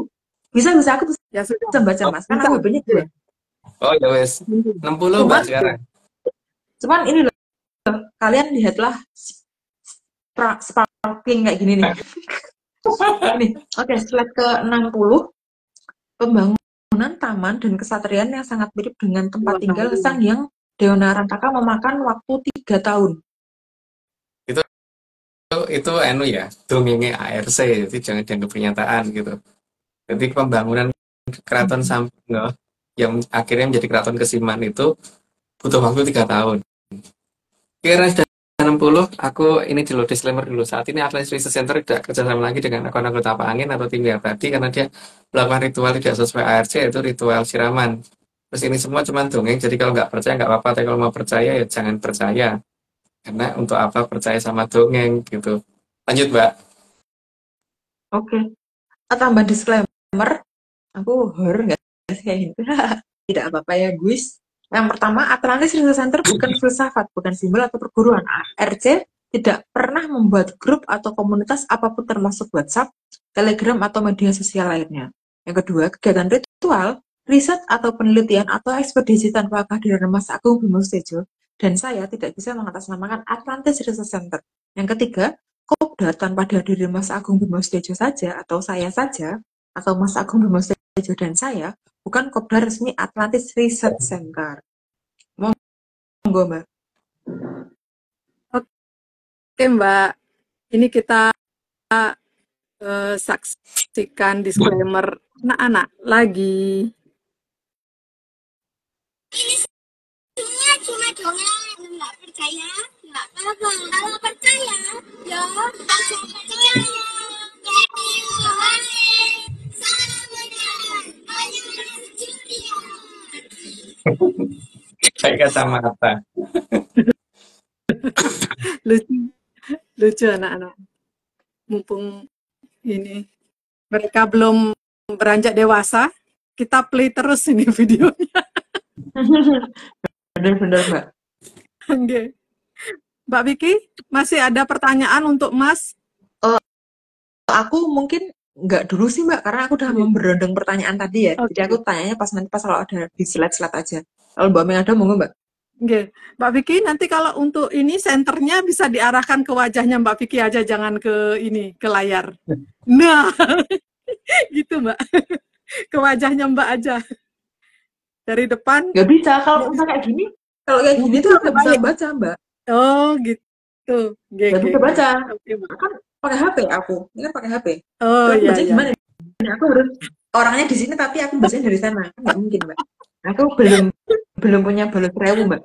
Bisa aku Ya sudah. bisa baca, Oh, Mas. Kan Bisa. aku HP-nya Oke. 2. oh ya wes. 60 Mbak Cuman, sekarang. cuman ini loh, kalian lihatlah sparkling kayak gini nih. Nih, oke, slide ke 60. Pembangunan taman dan kesatrian yang sangat mirip dengan tempat tinggal Sang Hyang Dewanarantaka memakan waktu 3 tahun. Itu anu ya, dongengnya ARC, jadi jangan dianggap kenyataan gitu. Jadi pembangunan keraton Sampanga yang akhirnya menjadi keraton Kesiman itu butuh waktu 3 tahun. Kira sudah 60, aku ini dulu disclaimer dulu. Saat ini Atlas Research Center tidak kerjasama lagi dengan akun anggota Pak Angin atau tim Tadi karena dia melakukan ritual tidak sesuai ARC, yaitu ritual siraman. Terus ini semua cuma dongeng, jadi kalau nggak percaya nggak apa-apa, tapi kalau mau percaya ya jangan percaya. Karena untuk apa percaya sama dongeng gitu. Lanjut, Mbak. Oke, tambah disclaimer, aku horror nggak sih kayak gitu? Tidak apa-apa ya, guys. Yang pertama, Atlantis Research Center bukan filsafat, bukan simbol atau perguruan. ARC tidak pernah membuat grup atau komunitas apapun termasuk WhatsApp, Telegram, atau media sosial lainnya. Yang kedua, kegiatan ritual, riset atau penelitian atau ekspedisi tanpa kehadiran Mas Agung Bimo Tejo dan saya tidak bisa mengatasnamakan Atlantis Research Center. Yang ketiga, Kopdar tanpa dihadiri Mas Agung Bimo Tejo saja atau saya saja atau Mas Agung Bimo Tejo dan saya bukan Kopdar resmi Atlantis Research Center. Monggo, Mbak. Oke, Mbak. Ini kita saksikan disclaimer anak-anak lagi. Ini cuma dongeng, nggak percaya, nggak apa-apa. Kalau percaya, ya langsung percaya. Kayak kacamata. Lucu anak-anak. Mumpung ini mereka belum beranjak dewasa, kita play terus ini videonya. Bener-bener, Mbak. Oke. Mbak Vicky, masih ada pertanyaan untuk Mas? Aku mungkin nggak dulu sih, Mbak, karena aku udah memberondong pertanyaan tadi ya. Jadi aku tanyanya pas kalau ada di slide-slide aja. Kalau Mbak Meng ada, monggo, Mbak. Oke. Mbak Vicky, nanti kalau untuk ini senternya bisa diarahkan ke wajahnya Mbak Vicky aja, jangan ke ini, ke layar. Nah, gitu Mbak. Ke wajahnya Mbak aja. Dari depan. Nggak bisa, kalau kayak gini. Kalau kayak gini tuh nggak bisa baca, Mbak. Oh, gitu. Nggak bisa baca. Oke, Mbak. Kan pakai HP aku. Ini kan pakai HP. Oh, Terus iya, bacanya iya. gimana? Aku harus orangnya di sini tapi aku bacanya dari sana. Kan nggak mungkin, Mbak. Aku belum punya balut rewu, Mbak.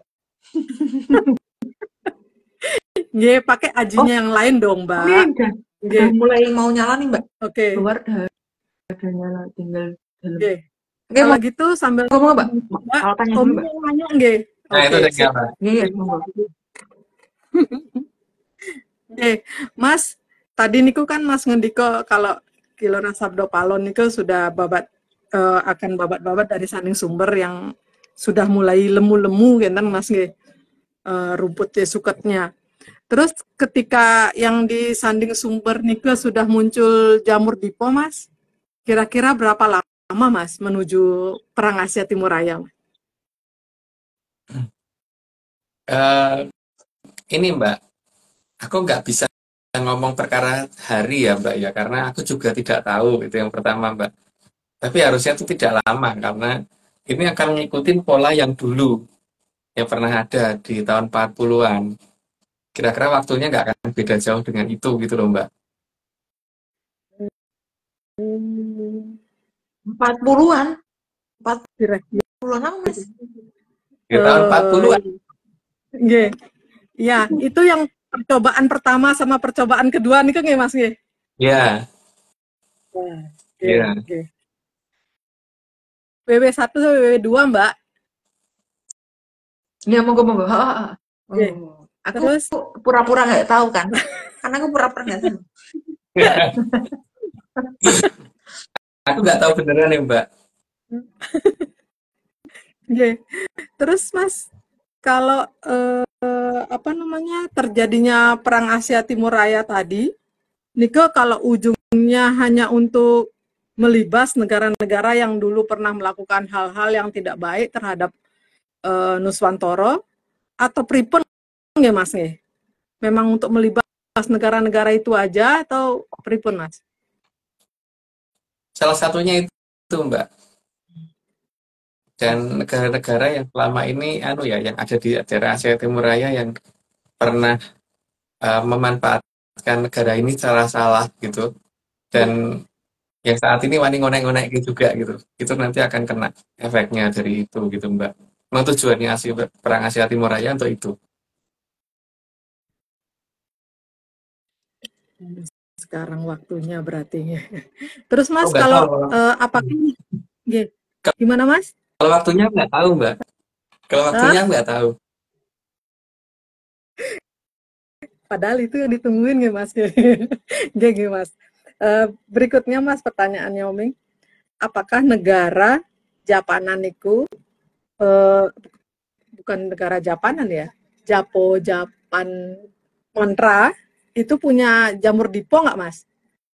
Nggih, pakai ajinya yang lain dong, Mbak. Ini udah mulai mau nyala nih, Mbak. Oke. Keluar udah nyala, tinggal dalam. Oke. Oke, Kalau gitu sambil ngomong, Mbak. Mbak, Kalau tanya dulu, Mbak. nanya nggih. Nah, itu udah siap. nyala. Iya, monggo. Oke, Mas, tadi niku kan Mas ngendiko kalau Kilora Sabdo Palon niku sudah akan babat-babat dari sanding sumber yang sudah mulai lemu-lemu kan Mas nggih. Rumputnya suketnya. Terus ketika yang di sanding sumber niku sudah muncul jamur dipo, Mas. Kira-kira berapa lama Mas menuju Perang Asia Timur Raya? Ini Mbak, aku nggak bisa ngomong perkara hari ya Mbak ya, karena aku juga tidak tahu, itu yang pertama Mbak. Tapi harusnya itu tidak lama, karena ini akan ngikutin pola yang dulu, yang pernah ada di tahun 40-an. Kira-kira waktunya nggak akan beda jauh dengan itu gitu loh Mbak. 40-an? 40-an apa, Mas? Di tahun 40-an. Nggih. Ya, itu yang percobaan pertama sama percobaan kedua nih kan nggih Mas nggih? Ya. Iya. WW1 sama WW2, Mbak. Ya, monggo. Aku Terus pura-pura nggak tahu kan? Karena aku pura-pura nggak tahu. Aku nggak tahu beneran ya Mbak. Nggih. Terus Mas, kalau terjadinya perang Asia Timur Raya tadi, Niko kalau ujungnya hanya untuk melibas negara-negara yang dulu pernah melakukan hal-hal yang tidak baik terhadap Nuswantara atau pripun nggih Mas nggih? Memang untuk melibas negara-negara itu aja atau pripun Mas? Salah satunya itu, Mbak. Dan negara-negara yang selama ini yang ada di daerah Asia Timur Raya yang pernah memanfaatkan negara ini secara salah gitu, dan yang saat ini wani ngonek-ngonek juga gitu, itu nanti akan kena efeknya dari itu gitu, Mbak. Memang tujuannya perang Asia Timur Raya untuk itu. Sekarang waktunya berarti. Terus Oh, Mas nggak tahu. kalau apakah gimana Mas? Kalau waktunya nggak tahu, Mbak. Kalau waktunya nggak tahu. Padahal itu yang ditungguin nggih Mas. Nggih Mas. Berikutnya Mas pertanyaannya Oming. Apakah negara Japanan itu bukan negara Japanan ya? Japan Kontra itu punya jamur dipo nggak Mas?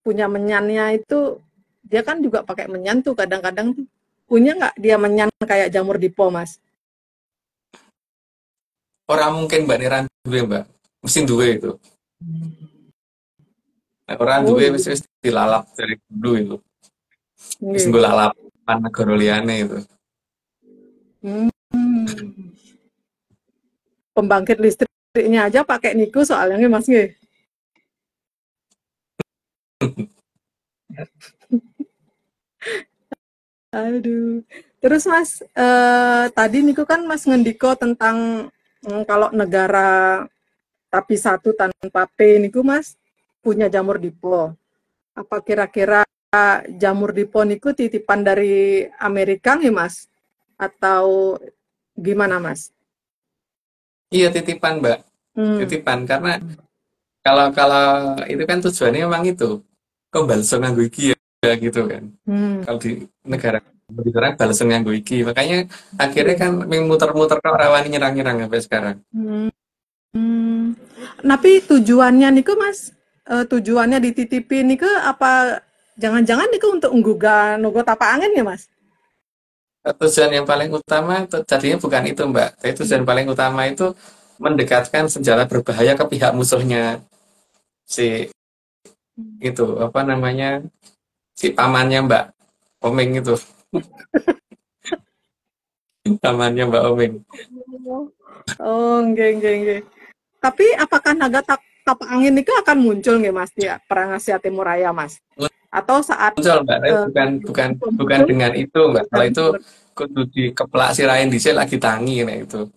Punya menyannya itu dia kan juga pakai menyan tuh kadang-kadang tuh. Punya nggak dia menyan kayak jamur dipo Mas? Orang mungkin Mbak Niran duwe, Mbak. Mesin duwe itu. Nah, orang duwe wis dilalap dari dulu itu. Wis nggo lalapan negara liyane itu. Pembangkit listriknya aja pakai niku soalnya nggih Mas nggih. Aduh. Terus Mas, tadi niku kan Mas ngendiko tentang kalau negara tapi satu tanpa P niku Mas punya jamur dipo. Apa kira-kira jamur dipo niku titipan dari Amerika nih Mas? Atau gimana Mas? Iya, titipan, Mbak. Titipan karena kalau itu kan tujuannya memang itu. Kok baleso nganggo iki ya gitu kan. Kalau di negara orang baleso nganggo iki. Makanya akhirnya kan muter-muter kok rawani nyerang-nyerang sampai sekarang. Tapi tujuannya niku Mas, tujuannya dititipin niku apa jangan-jangan niku untuk menggugah nogo tapak angin ya Mas? Tujuan yang paling utama tadinya bukan itu, Mbak. Tapi tujuan paling utama itu mendekatkan senjata berbahaya ke pihak musuhnya si itu apa namanya si pamannya Mbak Oming itu. Pamannya Mbak Oming. Oh, nggih. Tapi apakah naga tapak angin itu akan muncul nggih Mas di perang Asia Timur Raya Mas? Atau saat muncul Mbak, tapi bukan dengan itu Mbak. Kalau itu kudu dikeplak sirahin dhisik lagi tangi nah itu.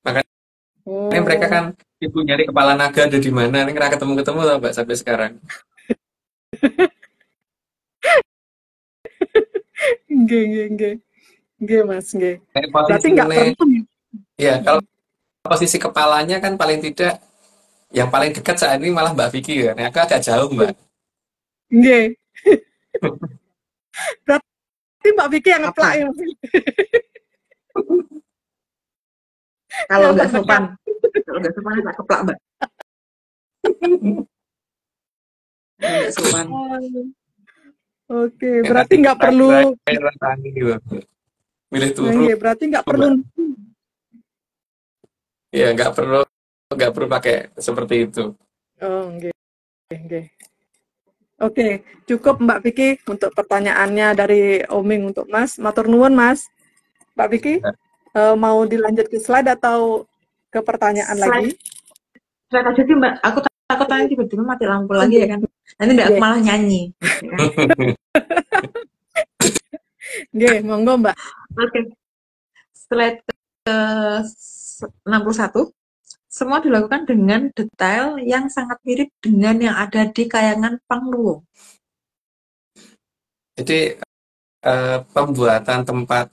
Makanya mereka kan ibu nyari kepala naga ada di mana, ini nggak ketemu-ketemu loh Mbak sampai sekarang. Nggih Mas, nggih. Berarti nggak perlu. Ya, kalau posisi kepalanya kan paling tidak yang paling dekat saat ini malah Mbak Vicky kan. Aku agak jauh Mbak. Nggih. Berarti Mbak Vicky yang ngeplak ya. Kalau nggak sopan nggak keplak Mbak. Nggak sopan. Oke, berarti nggak perlu. Milih turu. Berarti nggak perlu. Ya, nggak perlu pakai seperti itu. Oh, nggih. Oke, cukup Mbak Vicky untuk pertanyaannya dari Oming untuk Mas. Matur nuwun Mas. Mbak Vicky, mau dilanjut ke slide atau ke pertanyaan lagi? Slide aja sih Mbak. Aku takut nanti tiba-tiba mati lampu lagi ya kan. Nanti Mbak aku malah nyanyi. Nggih, monggo Mbak. Oke. Slide ke 61. Semua dilakukan dengan detail yang sangat mirip dengan yang ada di kayangan Pangluo. Jadi pembuatan tempat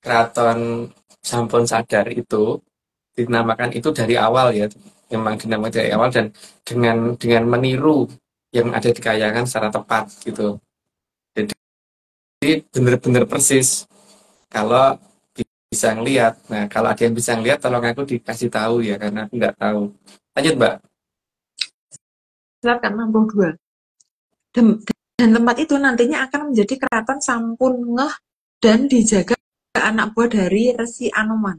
keraton Sampun Sadar itu dinamakan itu dari awal ya, memang dinamakan dari awal dan dengan meniru yang ada di kayangan secara tepat gitu. Jadi bener-bener persis kalau bisa ngelihat. Nah, kalau ada yang bisa ngelihat, tolong aku dikasih tahu ya, karena aku nggak tahu. Lanjut, Mbak. Slide ke-62. Dan tempat itu nantinya akan menjadi keraton sampun ngeh dan dijaga anak buah dari Resi Anoman.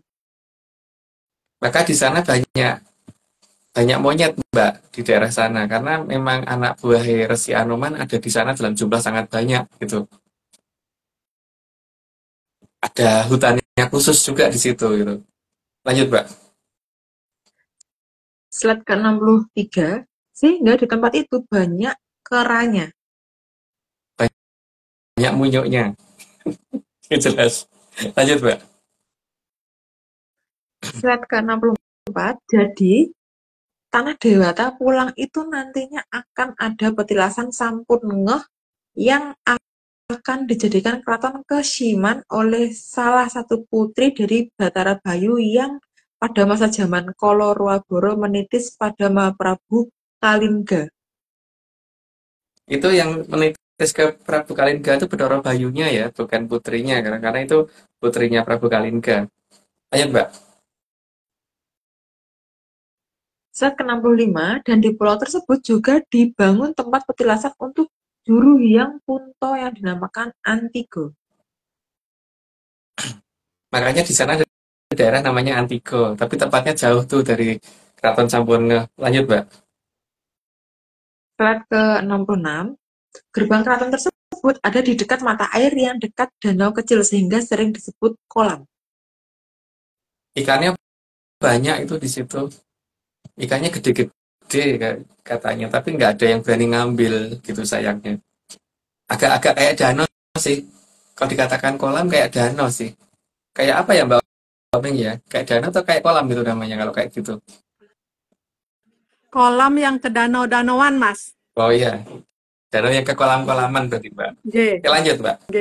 Maka di sana banyak monyet, Mbak, di daerah sana, karena memang anak buah Resi Anoman ada di sana dalam jumlah sangat banyak gitu. Ada hutannya khusus juga di situ gitu. Lanjut, Mbak. Slide ke-63. Sehingga di tempat itu banyak keranya. Banyak munyuknya. Jelas. Lanjut, Mbak. Slide ke-64. Jadi Tanah Dewata Pulang itu nantinya akan ada petilasan sampun ngeh yang akan dijadikan keraton Keshiman oleh salah satu putri dari Batara Bayu yang pada masa zaman Kala-Ruwabara menitis pada Mahaprabu Kalingga. Itu yang menitis ke Prabu Kalingga itu Bedoro Bayunya ya, bukan putrinya, karena itu putrinya Prabu Kalingga. Lanjut, Mbak. Slide ke-65, dan di pulau tersebut juga dibangun tempat petilasan untuk juru Hyang Kunto yang dinamakan Antigo. Makanya di sana ada daerah namanya Antigo, tapi tempatnya jauh tuh dari Keraton Sampurna. Lanjut, Mbak. Slide ke-66, gerbang keraton tersebut ada di dekat mata air yang dekat danau kecil sehingga sering disebut kolam. Ikannya banyak itu di situ. Ikannya gede-gede katanya, tapi nggak ada yang berani ngambil gitu sayangnya. Agak-agak kayak danau sih. Kalau dikatakan kolam kayak danau sih. Kayak apa ya, Mbak Omeng ya? Kayak danau atau kayak kolam gitu namanya kalau kayak gitu. Kolam yang ke danau-danauan, Mas. Oh iya, danau yang ke kolam-kolaman berarti, Mbak. G. Oke, lanjut, Mbak. G.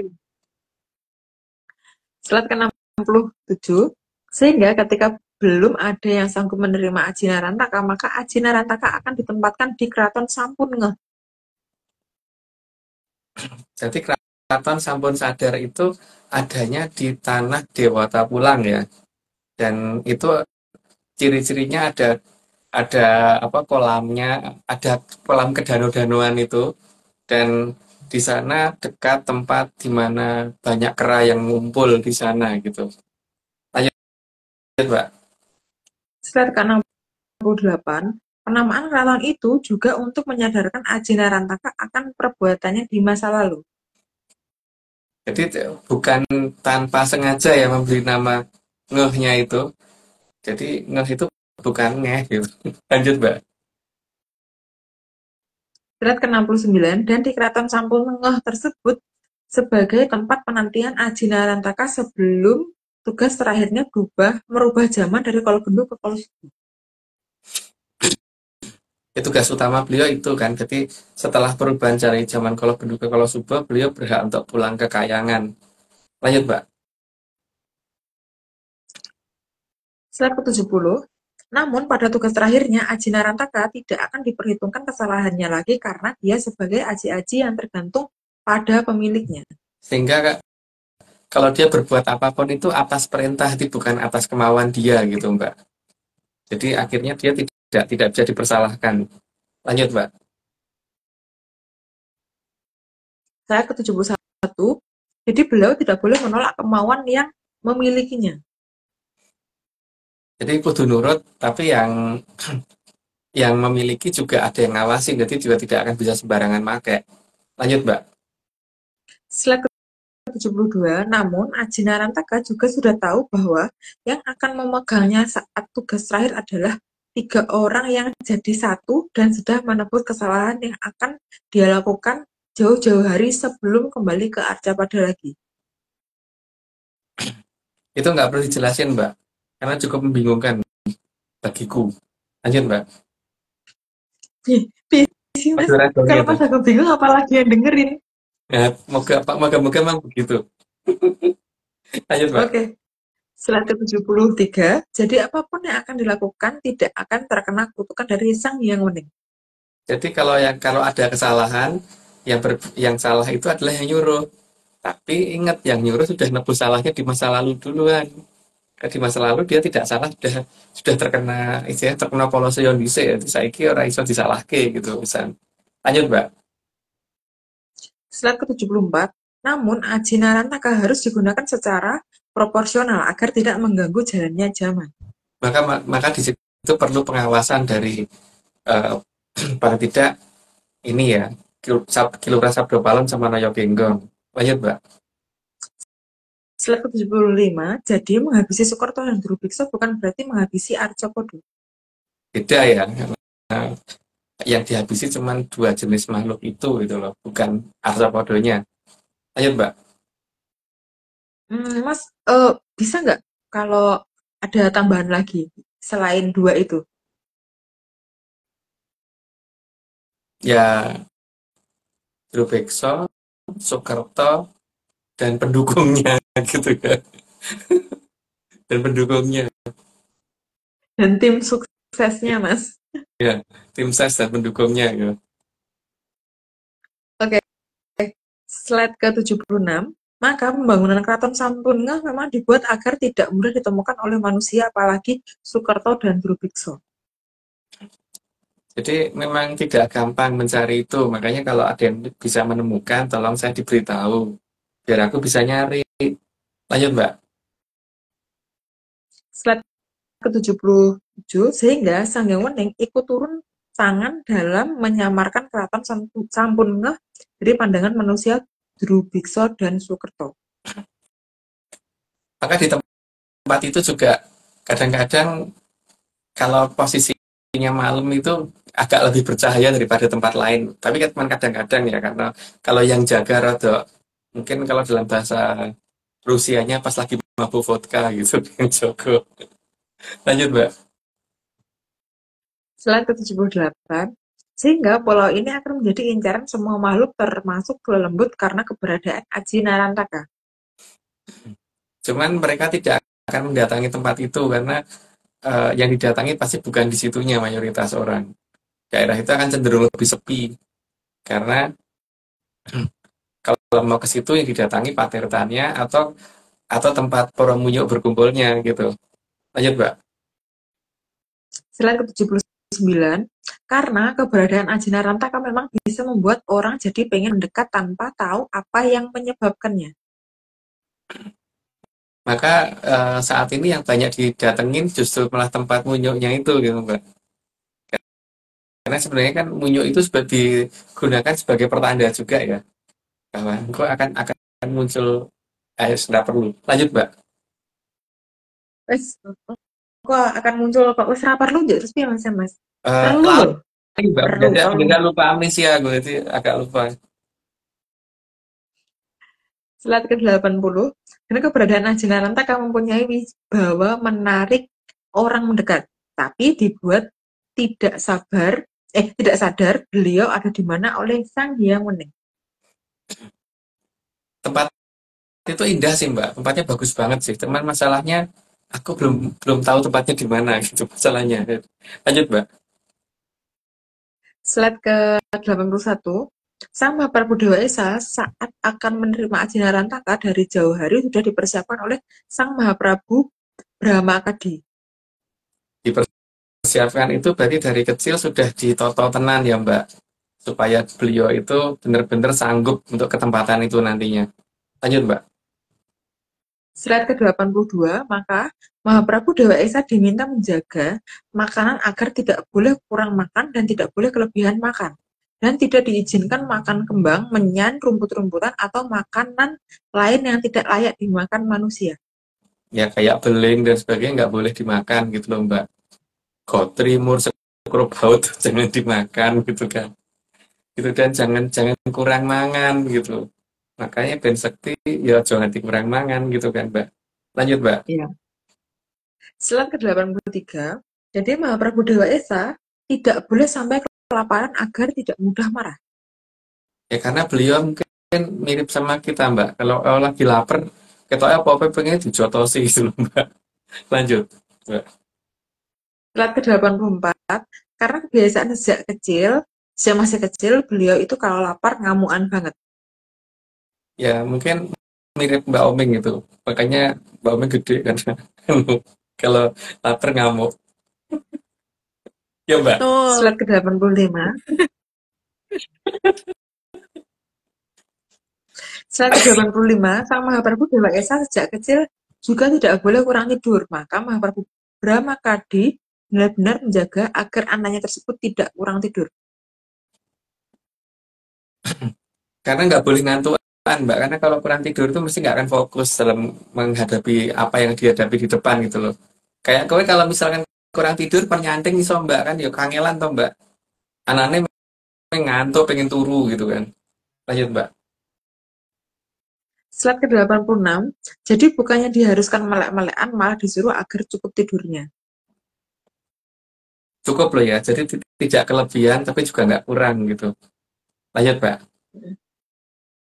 Slide ke-67, sehingga ketika belum ada yang sanggup menerima Aji Narantaka, maka Aji Narantaka akan ditempatkan di Keraton Sampun Ngeh. Jadi Keraton Sampun Sadar itu adanya di tanah Dewata Pulang ya. Dan itu ciri-cirinya ada apa kolamnya, ada kolam kedanau-danauan itu, dan di sana dekat tempat di mana banyak kera yang ngumpul di sana gitu. Lanjut, Mbak. Slide ke-68, penamaan keraton itu juga untuk menyadarkan Aji Narantaka akan perbuatannya di masa lalu. Jadi bukan tanpa sengaja ya memberi nama ngehnya itu. Jadi ngeh itu bukan ngeh gitu. Lanjut, Mbak. Slide ke-69, dan di Keraton Sampun Ngeh tersebut sebagai tempat penantian Aji Narantaka sebelum tugas terakhirnya merubah zaman dari Kala Gendut ke Kala Subuh. Ya, tugas utama beliau itu kan. Jadi setelah perubahan dari zaman Kala Gendut ke Kala Subuh, beliau berhak untuk pulang ke Kayangan. Lanjut, Mbak. Slide ke-70, namun pada tugas terakhirnya Aji Narantaka tidak akan diperhitungkan kesalahannya lagi karena dia sebagai aji-aji yang tergantung pada pemiliknya. Sehingga kalau dia berbuat apapun itu atas perintah, itu bukan atas kemauan dia gitu, Mbak. Jadi akhirnya dia tidak bisa dipersalahkan. Lanjut, Mbak. Slide ke-71, jadi beliau tidak boleh menolak kemauan yang memilikinya. Jadi kudu nurut, tapi yang memiliki juga ada yang ngawasi, jadi juga tidak akan bisa sembarangan pakai. Lanjut, Mbak. Slide ke-72, namun Aji Narantaka juga sudah tahu bahwa yang akan memegangnya saat tugas terakhir adalah 3 orang yang jadi satu dan sudah menebus kesalahan yang akan dia lakukan jauh-jauh hari sebelum kembali ke Arcapada lagi. Itu nggak perlu dijelasin, Mbak, karena cukup membingungkan bagiku. Lanjut, Mbak. Mas, Moderatornya kalau itu. pas aku bingung apalagi yang dengerin. Ya, moga memang begitu. Lanjut, Mbak. Oke. Slide ke-73, jadi apapun yang akan dilakukan tidak akan terkena kutukan dari Sang Hyang Wening. Jadi kalau ada kesalahan, yang salah itu adalah yang nyuruh. Tapi ingat yang nyuruh sudah nebus salahnya di masa lalu duluan. Di masa lalu dia tidak salah, sudah terkena istilahnya terkena poloseon dhisik ya. Saiki ora iso disalahke gitu pisan. Lanjut, Mbak. Slide ke-74, namun Aji Narantaka harus digunakan secara proporsional agar tidak mengganggu jalannya zaman. Maka di situ perlu pengawasan dari paling tidak ini ya, Kilura Sabdo Palem sama Naya Genggong. Lanjut, Mbak. Slide ke-75, jadi menghabisi Sukerto dan Drubiksa bukan berarti menghabisi Arcopodo. Beda ya. Nah, yang dihabisi cuma 2 jenis makhluk itu gitu loh, bukan arthropodonya. Lanjut, Mbak. Mas, bisa nggak kalau ada tambahan lagi selain 2 itu? Ya, Drubiksa, Sukerto, dan pendukungnya gitu ya. Dan pendukungnya. Dan tim suksesnya, Mas. Ya, tim ses dan pendukungnya gitu. Oke, slide ke-76. Maka pembangunan Keraton Sampurna memang dibuat agar tidak mudah ditemukan oleh manusia, apalagi Sukerto dan Drubiksa. Jadi memang tidak gampang mencari itu. Makanya kalau ada yang bisa menemukan, tolong saya diberitahu. Biar aku bisa nyari. Lanjut, Mbak. Slide ke-77, sehingga Sanghyang Wening ikut turun tangan dalam menyamarkan Keraton Sampurna dari pandangan manusia Drubiksa dan Sukerto. Maka di tempat itu juga kadang-kadang kalau posisinya malam itu agak lebih bercahaya daripada tempat lain. Tapi kan cuma kadang-kadang ya, karena kalau yang jaga rada mungkin kalau dalam bahasa Rusianya pas lagi mabuk vodka gitu yang Joko. Lanjut, Mbak. Slide ke-78, sehingga pulau ini akan menjadi incaran semua makhluk termasuk lelembut karena keberadaan Aji Narantaka. Cuman mereka tidak akan mendatangi tempat itu karena yang didatangi pasti bukan di situnya mayoritas orang. Daerah itu akan cenderung lebih sepi karena kalau mau ke situ yang didatangi patertannya atau tempat para munyuk berkumpulnya gitu. Lanjut, Mbak. Slide ke-79, karena keberadaan Aji Narantaka memang bisa membuat orang jadi pengen mendekat tanpa tahu apa yang menyebabkannya. Maka saat ini yang banyak didatengin justru malah tempat munyuknya itu gitu, Mbak. Karena sebenarnya kan munyuk itu digunakan sebagai pertanda juga ya, bahwa engkau akan muncul. Sudah perlu. Lanjut, Mbak. Wes, kok akan muncul kok wes ra perlu njak terus piye Mas Mas? Perlu loh. Lali, Mbak. Perlu, perlu. Beda lupa amnesia gue itu agak lupa. Slide ke-80, karena keberadaan Aji Narantaka mempunyai wibawa menarik orang mendekat, tapi dibuat tidak sadar beliau ada di mana oleh Sang Hyang Wening. Tempat itu indah sih, Mbak. Tempatnya bagus banget sih. Cuman masalahnya aku belum tahu tempatnya di mana gitu masalahnya. Lanjut, Mbak. Slide ke-81, Sang Mahaprabu Dewa Esa saat akan menerima Aji Narantaka dari jauh hari sudah dipersiapkan oleh Sang Mahaprabu Brahmakadi. Dipersiapkan itu berarti dari kecil sudah ditoto tenan ya, Mbak. Supaya beliau itu benar-benar sanggup untuk ketempatan itu nantinya. Lanjut, Mbak. Slide ke-82, maka Mahaprabu Dewa Esa diminta menjaga makanan agar tidak boleh kurang makan dan tidak boleh kelebihan makan. Dan tidak diizinkan makan kembang, menyan, rumput-rumputan, atau makanan lain yang tidak layak dimakan manusia. Ya kayak beling dan sebagainya nggak boleh dimakan gitu loh, Mbak. Kotrimur, sekrup baut jangan dimakan gitu kan. Gitu, dan jangan kurang mangan gitu. Makanya ben sekti ya jangan kurang mangan gitu kan, Mbak. Lanjut, Mbak. Ya. Slide ke-83, jadi Mahaprabu Dewa Esa tidak boleh sampai kelaparan agar tidak mudah marah. Ya karena beliau mungkin mirip sama kita, Mbak. Kalau lagi lapar, ketoknya apa-apa pengen dijotosi gitu loh, Mbak. Lanjut, Mbak. Slide ke-84, karena kebiasaan sejak masih kecil, beliau itu kalau lapar ngamuan banget. Ya mungkin mirip Mbak Oming gitu. Makanya Mbak Oming gede kan. Kalau lapar ngamuk. Ya Mbak. Slide Betul. ke-85. Slide ke-85, Sang Mahaprabhu Dewa Esa sejak kecil juga tidak boleh kurang tidur. Maka Mahaprabhu Brahmakadi benar-benar menjaga agar anaknya tersebut tidak kurang tidur. Karena nggak boleh ngantukan Mbak. Karena kalau kurang tidur itu mesti nggak akan fokus dalam menghadapi apa yang dihadapi di depan gitu loh. Kayak kowe kalau misalkan kurang tidur penyanting iso Mbak kan ya kangelan toh Mbak. Anaknya pengen ngantuk, pengen turu gitu kan. Lanjut Mbak. Slide ke-86, jadi bukannya diharuskan melek-melekan, malah disuruh agar cukup tidurnya. Cukup loh ya. Jadi tidak kelebihan tapi juga nggak kurang gitu. Lanjut Mbak.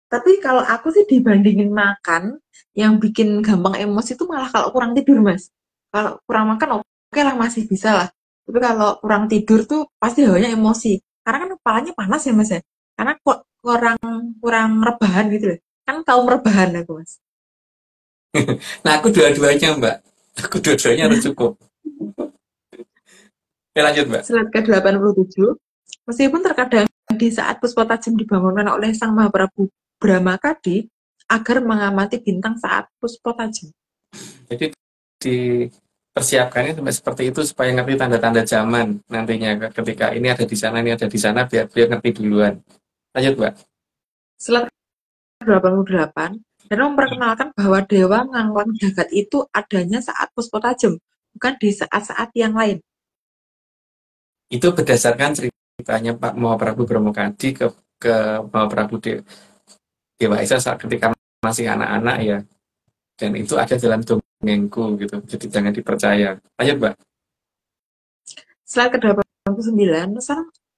Tapi kalau aku sih dibandingin makan, yang bikin gampang emosi itu malah kalau kurang tidur, Mas. Kalau kurang makan oke lah masih bisa lah. Tapi kalau kurang tidur tuh pasti hawanya emosi. Karena kan kepalanya panas ya, Mas ya. Karena kurang kurang rebahan gitu loh. Kan tahu rebahan aku, Mas. Nah aku dua-duanya Mbak. Aku dua-duanya harus cukup. Oke lanjut Mbak. Slide ke-87, meskipun terkadang di saat Puspotajam dibangunkan oleh Sang Mahaprabu Brahmakadi agar mengamati bintang saat Puspotajam. Jadi dipersiapkannya sampai seperti itu supaya ngerti tanda-tanda zaman nantinya ketika ini ada di sana, ini ada di sana biar biar ngerti duluan. Lanjut Mbak. Slide 88, dan memperkenalkan bahwa Dewa Ngangklang Jagat itu adanya saat Puspotajam, bukan di saat-saat yang lain. Itu berdasarkan ceritanya Pak Mahaprabu Brahmokadi ke Mahaprabu Dewa Esa saat ketika masih anak-anak ya. Dan itu ada dalam dongengku gitu. Jadi jangan dipercaya. Lanjut Mbak. Slide ke-89,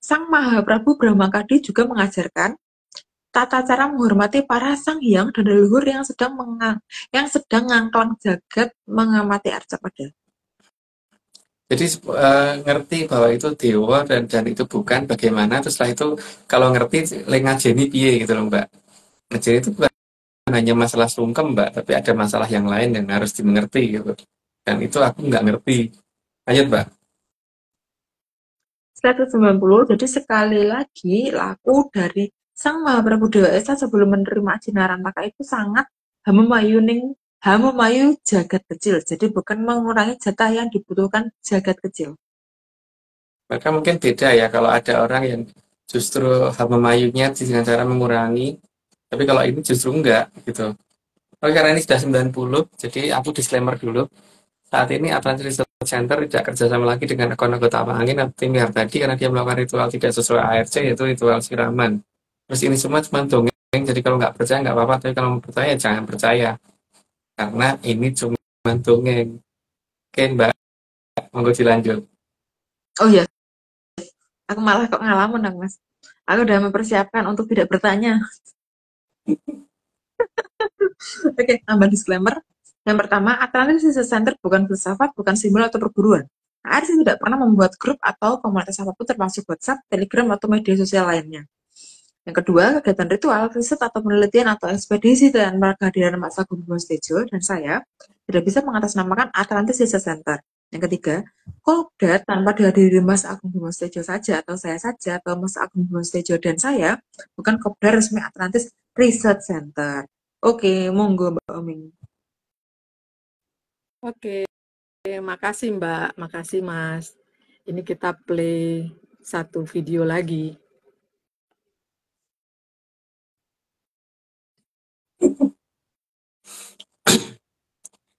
Sang Mahaprabu Brahmakadi juga mengajarkan tata cara menghormati para sang hyang dan leluhur yang sedang ngangklang jagat mengamati arcapada. Jadi ngerti bahwa itu dewa dan itu bukan bagaimana terus setelah itu kalau ngerti ngajeni piye gitu loh Mbak. Ngajeni itu bukan hanya masalah sungkem Mbak, tapi ada masalah yang lain yang harus dimengerti gitu. Dan itu aku nggak ngerti. Lanjut Mbak. 190, jadi sekali lagi laku dari Sang Mahaprabhu Dewa Esa sebelum menerima ajinaran maka itu sangat hamemayu jagat kecil. Jadi bukan mengurangi jatah yang dibutuhkan jagat kecil. Maka mungkin beda ya kalau ada orang yang justru memayunya dengan cara mengurangi, tapi kalau ini justru enggak gitu. Oke, karena ini sudah 90, jadi aku disclaimer dulu. Saat ini Atlantis Research Center tidak kerjasama lagi dengan akun anggota angin atau tim tadi karena dia melakukan ritual tidak sesuai ARC yaitu ritual siraman. Terus ini semua cuma dongeng, jadi kalau nggak percaya nggak apa-apa, tapi kalau mau percaya jangan percaya. Karena ini cuma dongeng. Oke Mbak, monggo dilanjut. Oh ya, aku malah kok ngalamun dong Mas. Aku udah mempersiapkan untuk tidak bertanya. Oke, tambah disclaimer. Yang pertama, Atlantis Research Center bukan filsafat, bukan simbol atau perguruan. ARC tidak pernah membuat grup atau komunitas apapun termasuk WhatsApp, Telegram, atau media sosial lainnya. Yang kedua, kegiatan ritual, riset atau penelitian atau ekspedisi tanpa kehadiran Mas Agung Bimbo dan saya tidak bisa mengatasnamakan Atlantis Research Center. Yang ketiga, Kopdar tanpa dihadiri Mas Agung Bimbo saja atau saya saja atau Mas Agung Bimbo dan saya bukan Kopdar resmi Atlantis Research Center. Oke, monggo Mbak Oming. Oke, makasih Mbak, makasih Mas. Ini kita play satu video lagi.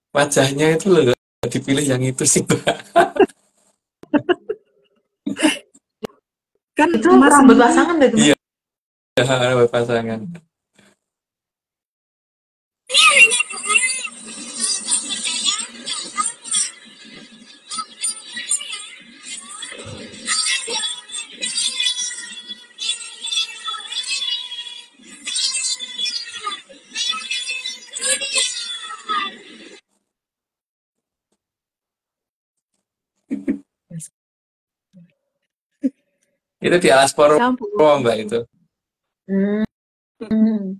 Wajahnya itu loh dipilih yang itu sih Mbak. Kan Itu Mas rambut sendiri pasangan deh, Mas. Iya, buat pasangan. Itu di Alasporo campur. Mbak itu. Hmm.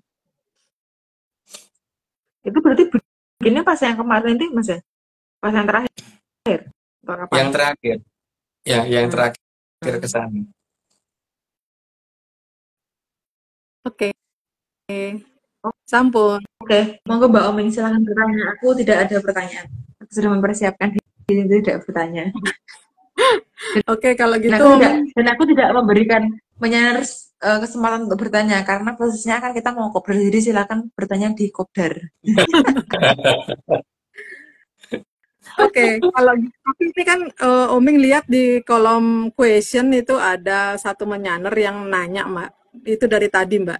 Itu berarti bikinnya pas yang kemarin itu Mas ya? Pas yang terakhir atau kapan? Yang terakhir, ya, yang Hmm. terakhir ke sana. Oke, sampun. Oke, monggo Mbak Oming silahkan bertanya. Aku tidak ada pertanyaan. Aku sudah mempersiapkan diri tidak bertanya. Oke, kalau Dan gitu aku tidak Oming, dan aku tidak memberikan menyers kesempatan untuk bertanya karena posisinya kan kita mau kopdar, jadi silakan bertanya di kopdar. oke, kalau gitu, tapi ini kan Oming lihat di kolom question itu ada satu menyaner yang nanya, Mbak. Itu dari tadi, Mbak.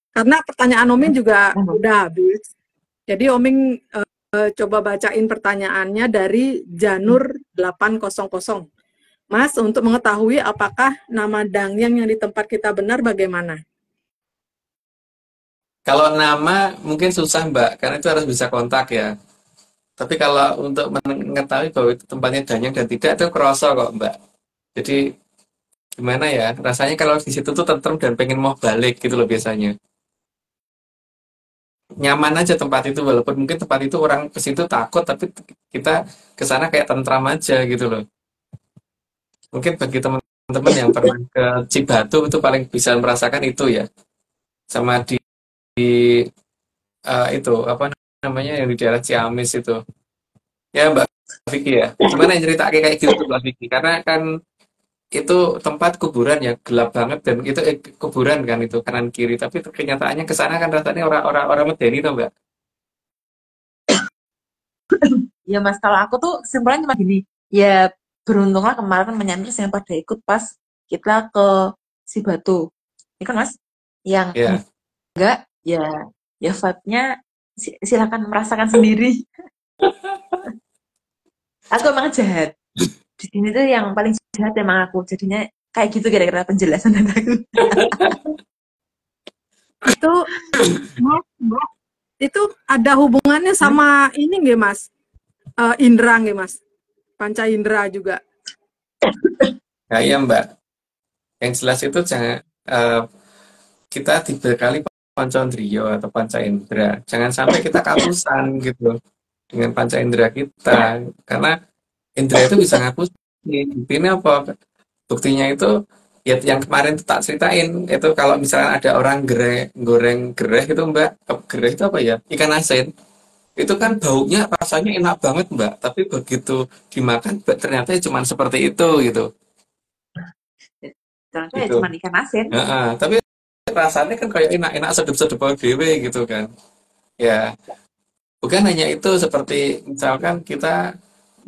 Karena pertanyaan Oming juga Monggo. udah habis. Jadi Oming coba bacain pertanyaannya dari Janur 800. Mas, untuk mengetahui apakah nama Dangyang yang di tempat kita benar bagaimana? Kalau nama mungkin susah Mbak, karena itu harus bisa kontak ya. Tapi kalau untuk mengetahui bahwa itu tempatnya Danyang dan tidak, itu kerasa kok Mbak. Jadi gimana ya, rasanya kalau di situ tuh tentrem dan pengen mau balik gitu loh biasanya. Nyaman aja tempat itu, walaupun mungkin tempat itu orang ke situ takut, tapi kita ke sana kayak tentram aja gitu loh. Mungkin bagi teman-teman yang pernah ke Cibatu itu paling bisa merasakan itu ya. Sama di itu apa namanya yang di daerah Ciamis itu. Ya Mbak Vicky ya. Gimana yang cerita kayak gitu tuh Mbak Vicky? Karena kan itu tempat kuburan ya gelap banget dan itu kuburan kan itu kanan kiri. Tapi kenyataannya ke sana kan rasanya orang medeni tuh Mbak. Ya Mas, kalau aku tuh simpelnya cuma gini, ya beruntunglah kemarin menyanders yang pada ikut pas kita ke si Batu. Ini kan Mas, yang Ya. enggak ya ya vibe-nya silakan merasakan sendiri. Aku emang jahat. Di sini tuh yang paling jahat emang aku. Jadinya kayak gitu kira-kira penjelasan dari aku. Itu, Mbak, itu ada hubungannya sama ini nggih, Mas? Indra nggih, Mas? Panca Indra juga. Nah, iya Mbak. Yang jelas itu jangan kita dibekali panca indriya atau panca indera. Jangan sampai kita kapusan gitu dengan panca indera kita karena indera itu bisa ngapusin. Buktinya apa? Buktinya itu ya yang kemarin tuh tak ceritain itu kalau misalnya ada orang goreng gereh itu Mbak, gereh itu apa ya? Ikan asin. Itu kan baunya rasanya enak banget Mbak, tapi begitu dimakan ternyata cuma seperti itu gitu. Ternyata ya Gitu. cuma ikan asin. Heeh, tapi rasanya kan kayak enak-enak sedep-sedep dewe gitu kan. Ya, bukan hanya itu seperti misalkan kita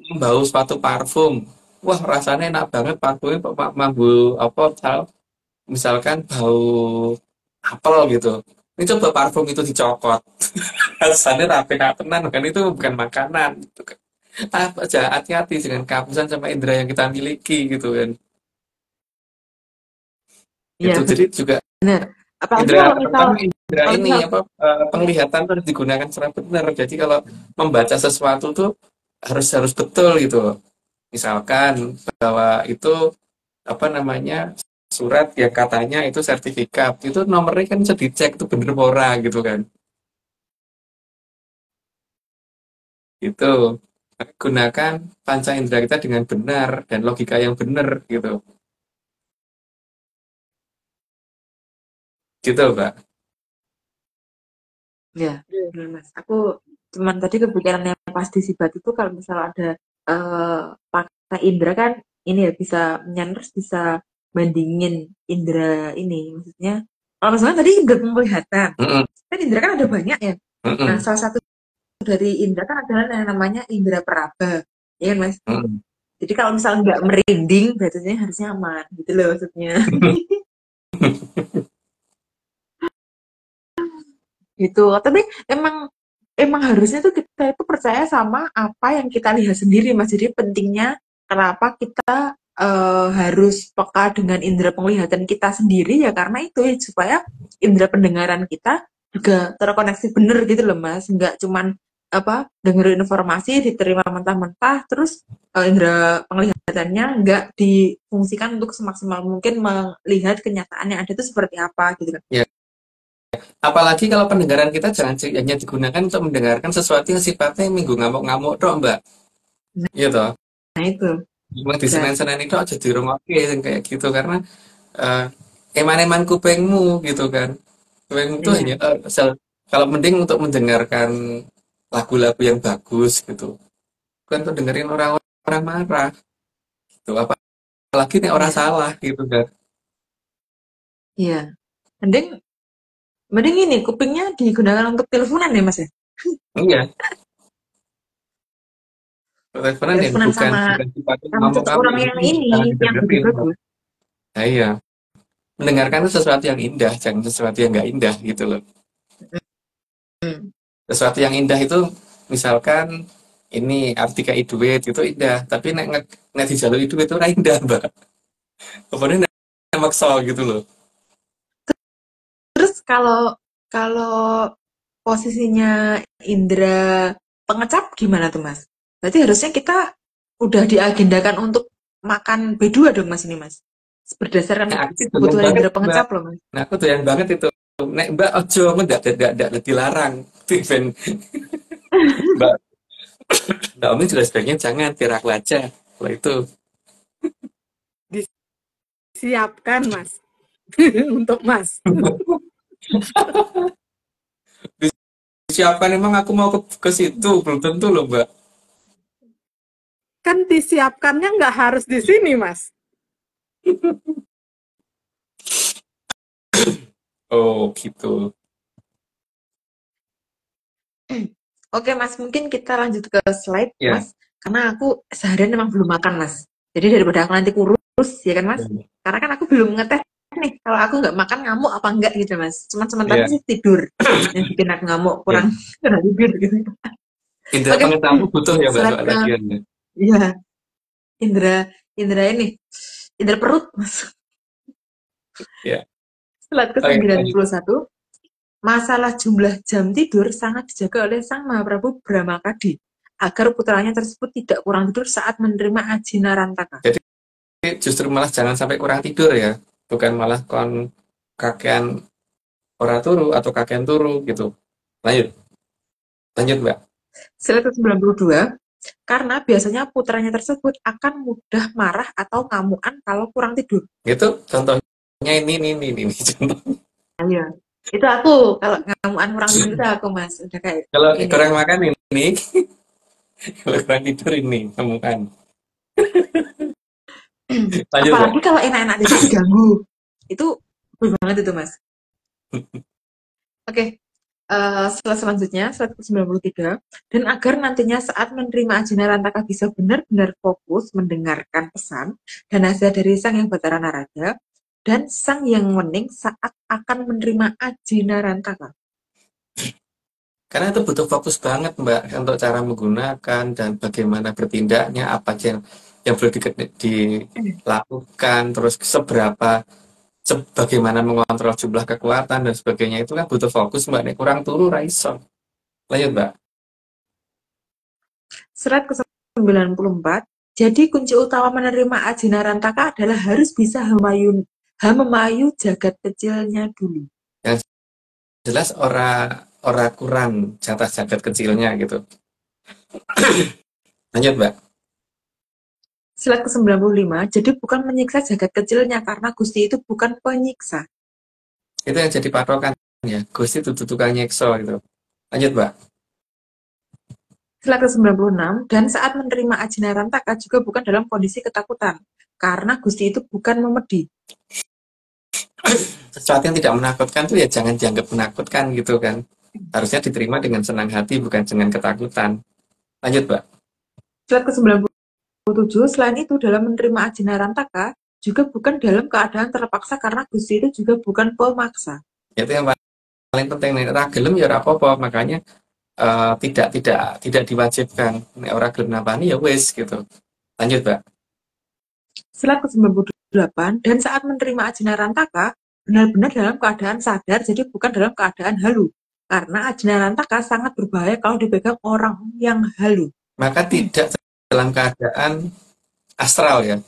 membau sepatu parfum. Wah, rasanya enak banget parfumnya mambu apa misalkan bau apel gitu. Ini coba parfum itu dicokot. Rasanya rapi tenan kan itu bukan makanan gitu kan. Apa aja hati-hati dengan kehabisan sama indera yang kita miliki gitu kan. Iya, Itu jadi juga benar. Apalagi indera kalau misal terutama indera kalau ini misal apa penglihatan tuh harus digunakan secara benar. Jadi kalau membaca sesuatu tuh harus betul gitu. Misalkan bahwa itu apa namanya surat yang katanya itu sertifikat itu nomornya kan bisa dicek itu bener apa ora gitu kan. Itu gunakan panca indera kita dengan benar dan logika yang benar gitu. Gitu, Mbak. ya, benar Mas. Aku cuman tadi kepikiran yang pas di Sibat itu kalau misal ada pakai indra kan ini ya bisa nyanders bisa bandingin indra ini maksudnya kalau misalnya tadi indra penglihatan Mm-mm, kan indra kan ada banyak ya. Nah, mm-mm, salah satu dari indra kan adalah yang namanya indra peraba. Ya kan, Mas? mm-mm. Jadi kalau misalnya nggak merinding, berarti harusnya aman, gitu loh maksudnya. Gitu. Tapi emang emang harusnya tuh kita itu percaya sama apa yang kita lihat sendiri, Mas. Jadi pentingnya kenapa kita harus peka dengan indera penglihatan kita sendiri ya karena itu ya, supaya indera pendengaran kita juga terkoneksi bener gitu loh, Mas. Nggak cuman apa dengerin informasi diterima mentah-mentah terus indera penglihatannya nggak difungsikan untuk semaksimal mungkin melihat kenyataan yang ada itu seperti apa gitu kan. Ya, Apalagi kalau pendengaran kita jangan hanya digunakan untuk mendengarkan sesuatu yang sifatnya minggu ngamuk-ngamuk toh, Mbak. Iya toh. Nah itu, Cuma di dan Senin-Senin itu aja di rumah yang kayak gitu karena eh, eman-eman kupingmu gitu kan. Kupingmu itu hanya iya, kalau mending untuk mendengarkan lagu-lagu yang bagus gitu. Bukan untuk dengerin orang-orang marah gitu. Apalagi nih orang iya, salah gitu kan. iya. Mending, mending ini kupingnya digunakan untuk teleponan ya Mas ya? Iya, teleponan yang Teleponan bukan sama bukan sifatnya sama ngamuk-ngamuk seseorang itu yang jangan ini, yang lebih didengerin. bagus. Nah, iya. Mendengarkan itu sesuatu yang indah, jangan sesuatu yang nggak indah gitu loh. Hmm. Sesuatu yang indah itu misalkan ini Artika Iduit itu indah, tapi nek di jalur itu ora indah, Mbak. Kemudian nek maksa gitu loh. Terus kalau kalau posisinya indera pengecap gimana tuh Mas? Berarti harusnya kita udah diagendakan untuk makan B2 dong Mas ini Mas. Berdasarkan Nah, aku sih doyan kebutuhan banget, indera Mbak. pengecap loh Mas. Nah, aku doyan banget itu. Nek Mbak ojo ndak dilarang. Ben Mbak Naomi juga sebaiknya jangan biar aku aja. Kalau itu Disiapkan, Mas. Untuk Mas. disiapkan emang aku mau ke situ, belum tentu loh, Mbak. Kan disiapkannya nggak harus di sini, Mas. Oh, gitu. Oke Mas, mungkin kita lanjut ke slide Ya. Mas. Karena aku seharian memang belum makan Mas. Jadi daripada aku nanti kurus ya kan Mas. Karena kan aku belum ngetes nih kalau aku nggak makan ngamuk apa enggak gitu Mas. Cuma sementara Ya. sih tidur yang bikin aku ngamuk Ya. kurang kurang tidur gitu. Indra Oke, pengetamu butuh ya, Mbak, slide soal ke lagiannya. ya indra indra ini indra perut Mas. Ya. Slide ke Oke, lanjut. 91. Masalah jumlah jam tidur sangat dijaga oleh Sang Mahaprabu Brahmakadi agar putranya tersebut tidak kurang tidur saat menerima Ajinarantaka. Jadi justru malah jangan sampai kurang tidur ya. Bukan malah kon kakean ora turu atau kakean turu gitu. Lanjut. Lanjut, Mbak. Slide ke-92, karena biasanya putranya tersebut akan mudah marah atau ngamuan kalau kurang tidur. Itu contohnya ini contoh. Iya. Itu aku, kalau ngamuan kurang tidur itu aku Mas. Udah kayak Kalau ini. kurang makan ini, kalau kurang tidur ini, temukan. Lanjut, Mbak. Apalagi kalau enak-enak tidur diganggu. Itu banget itu Mas. Oke, slide selanjutnya, slide ke-93. Dan agar nantinya saat menerima Ajinarantaka bisa benar-benar fokus mendengarkan pesan dan nasihat dari Sang Yang Batara Narada dan Sang Yang Wening saat akan menerima Ajinarantaka. Karena itu butuh fokus banget, Mbak, untuk cara menggunakan dan bagaimana bertindaknya, apa yang perlu dilakukan, terus bagaimana mengontrol jumlah kekuatan dan sebagainya itu kan butuh fokus, Mbak. Nek kurang turu raiso. Lanjut, Mbak. Slide ke-94. Jadi kunci utama menerima Ajinarantaka adalah harus bisa memayu jagat kecilnya dulu. Yang jelas ora kurang jatah jagat kecilnya gitu. Lanjut, Mbak. Slide ke-95. Jadi bukan menyiksa jagat kecilnya karena Gusti itu bukan penyiksa. Itu yang jadi patokan ya. Gusti itu tukang nyekso gitu. Lanjut, Mbak. Slide ke-96. Dan saat menerima Ajinarantaka juga bukan dalam kondisi ketakutan karena Gusti itu bukan memedi. Sesuatu yang tidak menakutkan tuh ya jangan dianggap menakutkan gitu kan. Harusnya diterima dengan senang hati bukan dengan ketakutan. Lanjut, Mbak. Slide ke-97. Selain itu dalam menerima Ajinarantaka juga bukan dalam keadaan terpaksa karena Gusti itu juga bukan pemaksa. Itu yang paling penting nih. Ora gelem ya ora apa-apa, makanya tidak diwajibkan. Nek ora gelem napani ya wis gitu. Lanjut, Mbak. Slide ke-98. Dan saat menerima Ajinarantaka benar-benar dalam keadaan sadar, jadi bukan dalam keadaan halu. Karena Ajinarantaka sangat berbahaya kalau dipegang orang yang halu. Maka tidak dalam keadaan astral ya.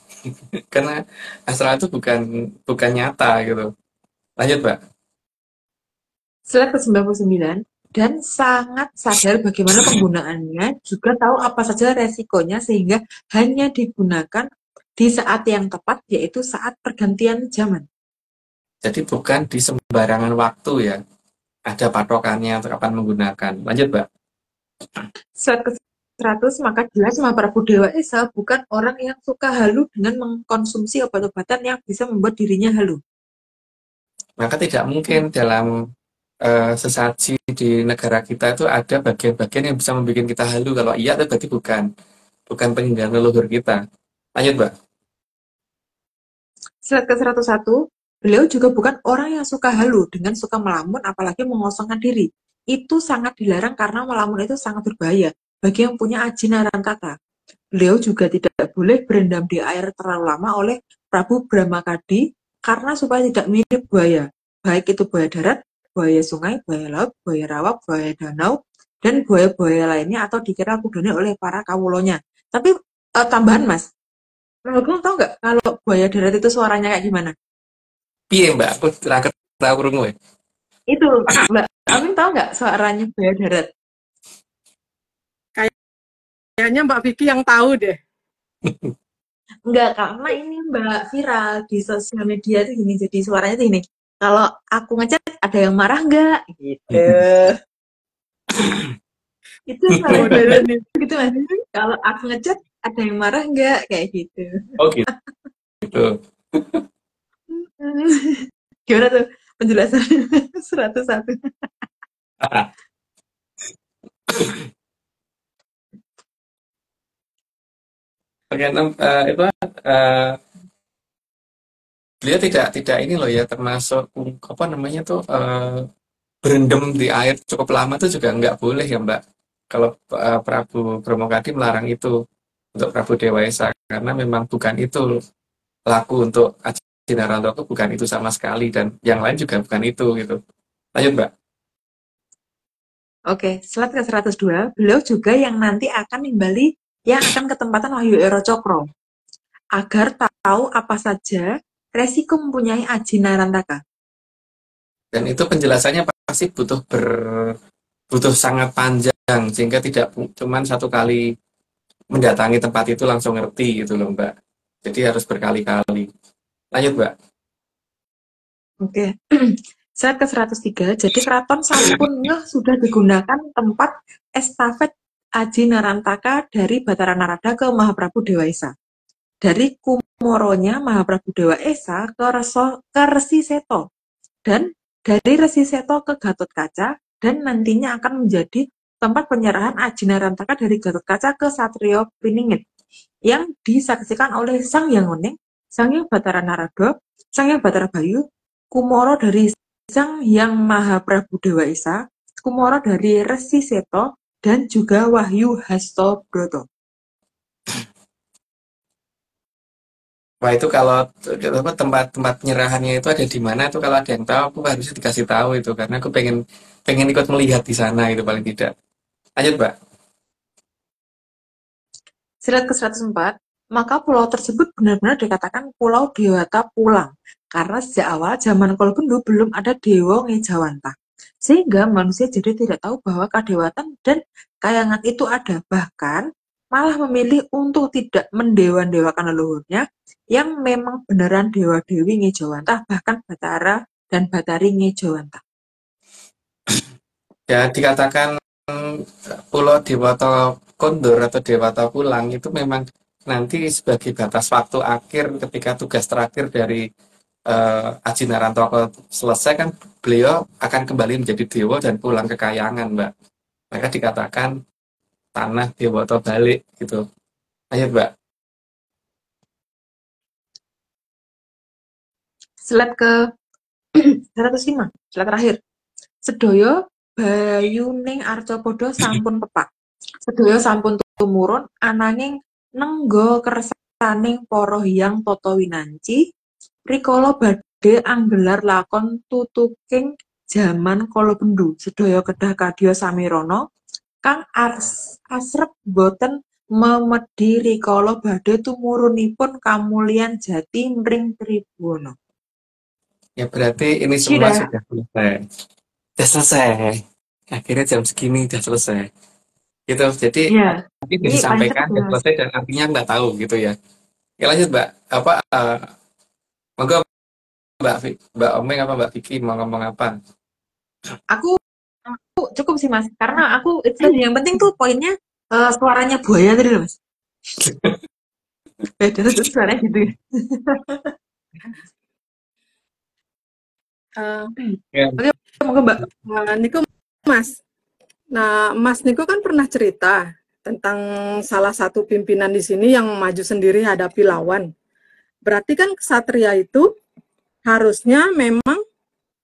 Karena astral itu bukan nyata gitu. Lanjut, Mbak. Slide ke-99, dan sangat sadar bagaimana penggunaannya, juga tahu apa saja resikonya sehingga hanya digunakan di saat yang tepat, yaitu saat pergantian zaman. Jadi bukan di sembarangan waktu ya. Ada patokannya untuk kapan menggunakan. Lanjut, Mbak. Slide ke-100, maka jelas Mahaprabu Dewa Esa bukan orang yang suka halu dengan mengkonsumsi obat-obatan yang bisa membuat dirinya halu. Maka tidak mungkin dalam sesaji di negara kita itu ada bagian-bagian yang bisa membuat kita halu. Kalau iya, itu berarti bukan peninggalan leluhur kita. Lanjut, Mbak. Slide ke-101, beliau juga bukan orang yang suka halu dengan suka melamun apalagi mengosongkan diri. Itu sangat dilarang karena melamun itu sangat berbahaya bagi yang punya ajinarantaka. Beliau juga tidak boleh berendam di air terlalu lama oleh Prabu Brahmakadi karena supaya tidak mirip buaya, baik itu buaya darat, buaya sungai, buaya laut, buaya rawa, buaya danau, dan buaya-buaya lainnya atau dikira kudune oleh para kawulonya. Tapi tambahan Mas, Agung tahu nggak kalau buaya darat itu suaranya kayak gimana? Piye, Mbak? Aku terakhir tahu krungu ya. Itu Mbak Agung tahu nggak suaranya buaya darat? Kayaknya Mbak Vicky yang tahu deh. Enggak, karena ini Mbak viral di sosial media tuh gini, jadi suaranya tuh gini. Kalau aku ngechat ada yang marah nggak? Gitu. Itu suara darat gitu Mas. Kalau aku ngechat ada yang marah nggak? Kayak gitu. Oh gitu. Gimana tuh penjelasan 101? Oke, itu beliau tidak ini loh ya, termasuk apa namanya tuh berendam di air cukup lama tuh juga nggak boleh ya, Mbak. Kalau Prabu Brahmokadi melarang itu untuk Prabu Dewa Esa karena memang bukan itu laku untuk Aji Narantaka, bukan itu sama sekali, dan yang lain juga bukan itu gitu. Lanjut, Mbak. Oke, slide ke-102, beliau juga yang nanti akan nimbali yang akan ke tempatan Wahyu Ero Cokro agar tahu apa saja resiko mempunyai Aji Narantaka. Dan itu penjelasannya pasti butuh sangat panjang sehingga tidak cuman satu kali mendatangi tempat itu langsung ngerti gitu loh, Mbak. Jadi harus berkali-kali. Lanjut, Mbak. Oke. Slide ke-103, jadi keraton sampun sudah digunakan tempat estafet Aji Narantaka dari Batara Narada ke Mahaprabu Dewa Esa. Dari Kumoronya Mahaprabu Dewa Esa ke Resi Seto. Dan dari Resi Seto ke Gatot Kaca, dan nantinya akan menjadi tempat penyerahan Aji Narantaka dari Gatot Kaca ke Satrio Piningit yang disaksikan oleh Sang Hyang Weneng, Sang Hyang Batara Narada, Sang Hyang Batara Bayu, Kumoro dari Sang Hyang Mahaprabu Dewa Esa, Kumoro dari Resi Seto, dan juga Wahyu Hastobroto. Wah, itu kalau tempat penyerahannya itu ada di mana tuh, kalau ada yang tahu aku harusnya dikasih tahu itu karena aku pengen ikut melihat di sana itu paling tidak. Lanjut, Mbak. Slide ke-104, maka pulau tersebut benar-benar dikatakan Pulau Dewata Pulang karena sejak awal zaman Kolbendu belum ada Dewa Ngejawanta. Sehingga manusia jadi tidak tahu bahwa kadewatan dan kayangan itu ada, bahkan malah memilih untuk tidak mendewa-dewakan leluhurnya yang memang beneran dewa-dewi Ngejawanta, bahkan Batara dan Batari Ngejawanta. Ya, dikatakan Pulau Dewata Kondur atau Dewata Pulang itu memang nanti sebagai batas waktu akhir ketika tugas terakhir dari Aji Narantaka selesai kan beliau akan kembali menjadi dewa dan pulang ke kayangan, Mbak. Maka dikatakan tanah Dewata balik gitu. Ayo, Mbak. Slide ke 105, slide terakhir. Sedoyo bayuning Arcapada sampun pepak. Sedaya sampun tumurun ananging nengga kersaning para hyang tata winanci rikala badhe anggelar lakon tutuking jaman Kalabendu. Sedaya kedah kadya samirana kang asrep boten memedi rikala badhe tumurunipun kamulyan jati mring Tribhuwana. Ya berarti ini semua sudah selesai. udah selesai. Akhirnya jam segini udah selesai. Gitu. Jadi Iya, tapi udah ini paling cepet disampaikan tuh udah Mas. selesai dan artinya nggak tahu gitu ya. Ya lanjut Mbak. Apa monggo Mbak Omeng apa Mbak Vicky mau ngomong apa? Aku cukup sih Mas, karena aku itu tadi yang penting tuh poinnya suaranya buaya tadi loh Mas. Beda tuh suaranya gitu ya. Eh, Ya, Oke, moga Mbak. Niko Mas. Nah, Mas Niko kan pernah cerita tentang salah satu pimpinan di sini yang maju sendiri hadapi lawan. Berarti kan kesatria itu harusnya memang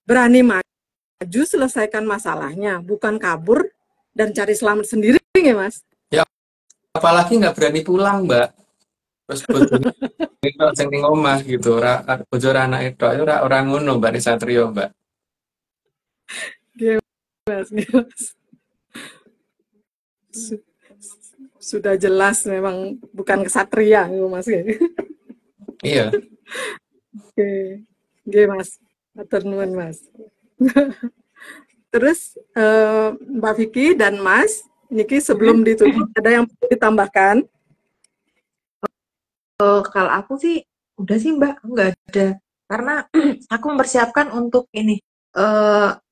berani maju selesaikan masalahnya, bukan kabur dan cari selamat sendiri ya Mas. ya apalagi nggak berani pulang Mbak. Terus bojone itu sing ning omah gitu. Bojo anak itu ora ora ngono Mbak di Satrio Mbak. Oke, Mas. Sudah jelas memang bukan kesatria Mas. Iya. Oke, oke Mas. Matur nuwun Mas. Terus Mbak Vicky dan Mas, Niki sebelum ditutup ada yang perlu ditambahkan? Kalau aku sih udah sih Mbak, aku nggak ada. Karena aku mempersiapkan untuk ini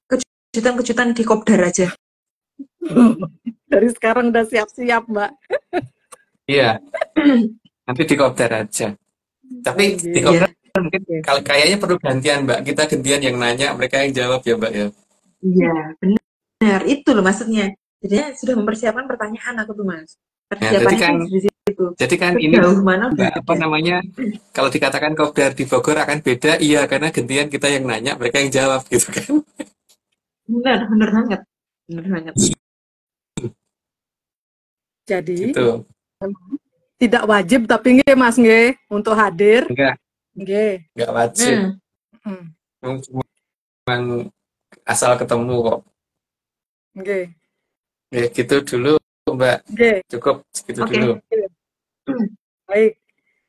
kejutan-kejutan di Kopdar aja. Dari sekarang udah siap-siap Mbak. Iya, nanti di kopdar aja. Tapi di Oke. kopdar Iya, mungkin kalau kayaknya perlu gantian Mbak. Kita gantian yang nanya, mereka yang jawab ya Mbak ya. iya, benar. Itu loh maksudnya. Jadinya sudah mempersiapkan pertanyaan aku tuh Mas. Nah, jadi Persiapannya kan tuh di situ. ini Sejauh mana udah Mbak apa ada. namanya? Kalau dikatakan kopdar di Bogor akan beda, iya karena gantian kita yang nanya, mereka yang jawab gitu kan. Benar, benar banget. Benar banget. Jadi Gitu. tidak wajib tapi nggih Mas nggih untuk hadir. Enggak, Nggih. enggak wajib. Hmm. Cuma asal ketemu kok. Nggih. Ya gitu dulu Mbak. Nggih. Cukup segitu Oke. dulu. Baik.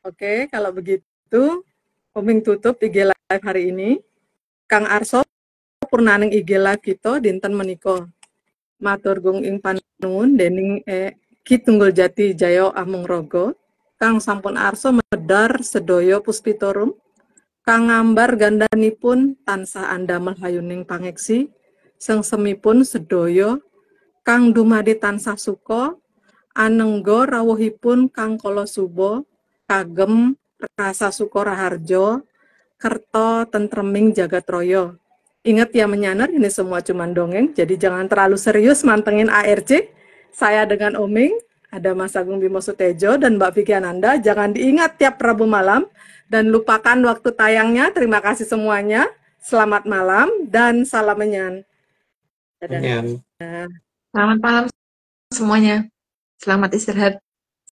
Oke, kalau begitu Oming tutup IG live hari ini. Kang Arso purnaning IG live kita dinten menika. Matur gung ing panuwun dening Ki Tunggul Jati Jaya Amung Rogo. Kang sampun arso medar sedaya puspitorum. Kang ngambar gandanipun tansah andamel hayuning pangeksi. Sengsemipun sedaya kang dumadi tansah suka. Anengga rawuhipun kang kala suba kagem rasa suka raharja kerto tentreming jagat raya. Ingat ya menyanar, ini semua cuma dongeng, jadi jangan terlalu serius mantengin ARC. Saya dengan Oming, ada Mas Agung Bimo Sutejo dan Mbak Vicky Ananda. Jangan diingat tiap Rabu malam dan lupakan waktu tayangnya. Terima kasih semuanya. Selamat malam dan salam menyan. Dadah. Ya. Selamat malam semuanya. Selamat istirahat.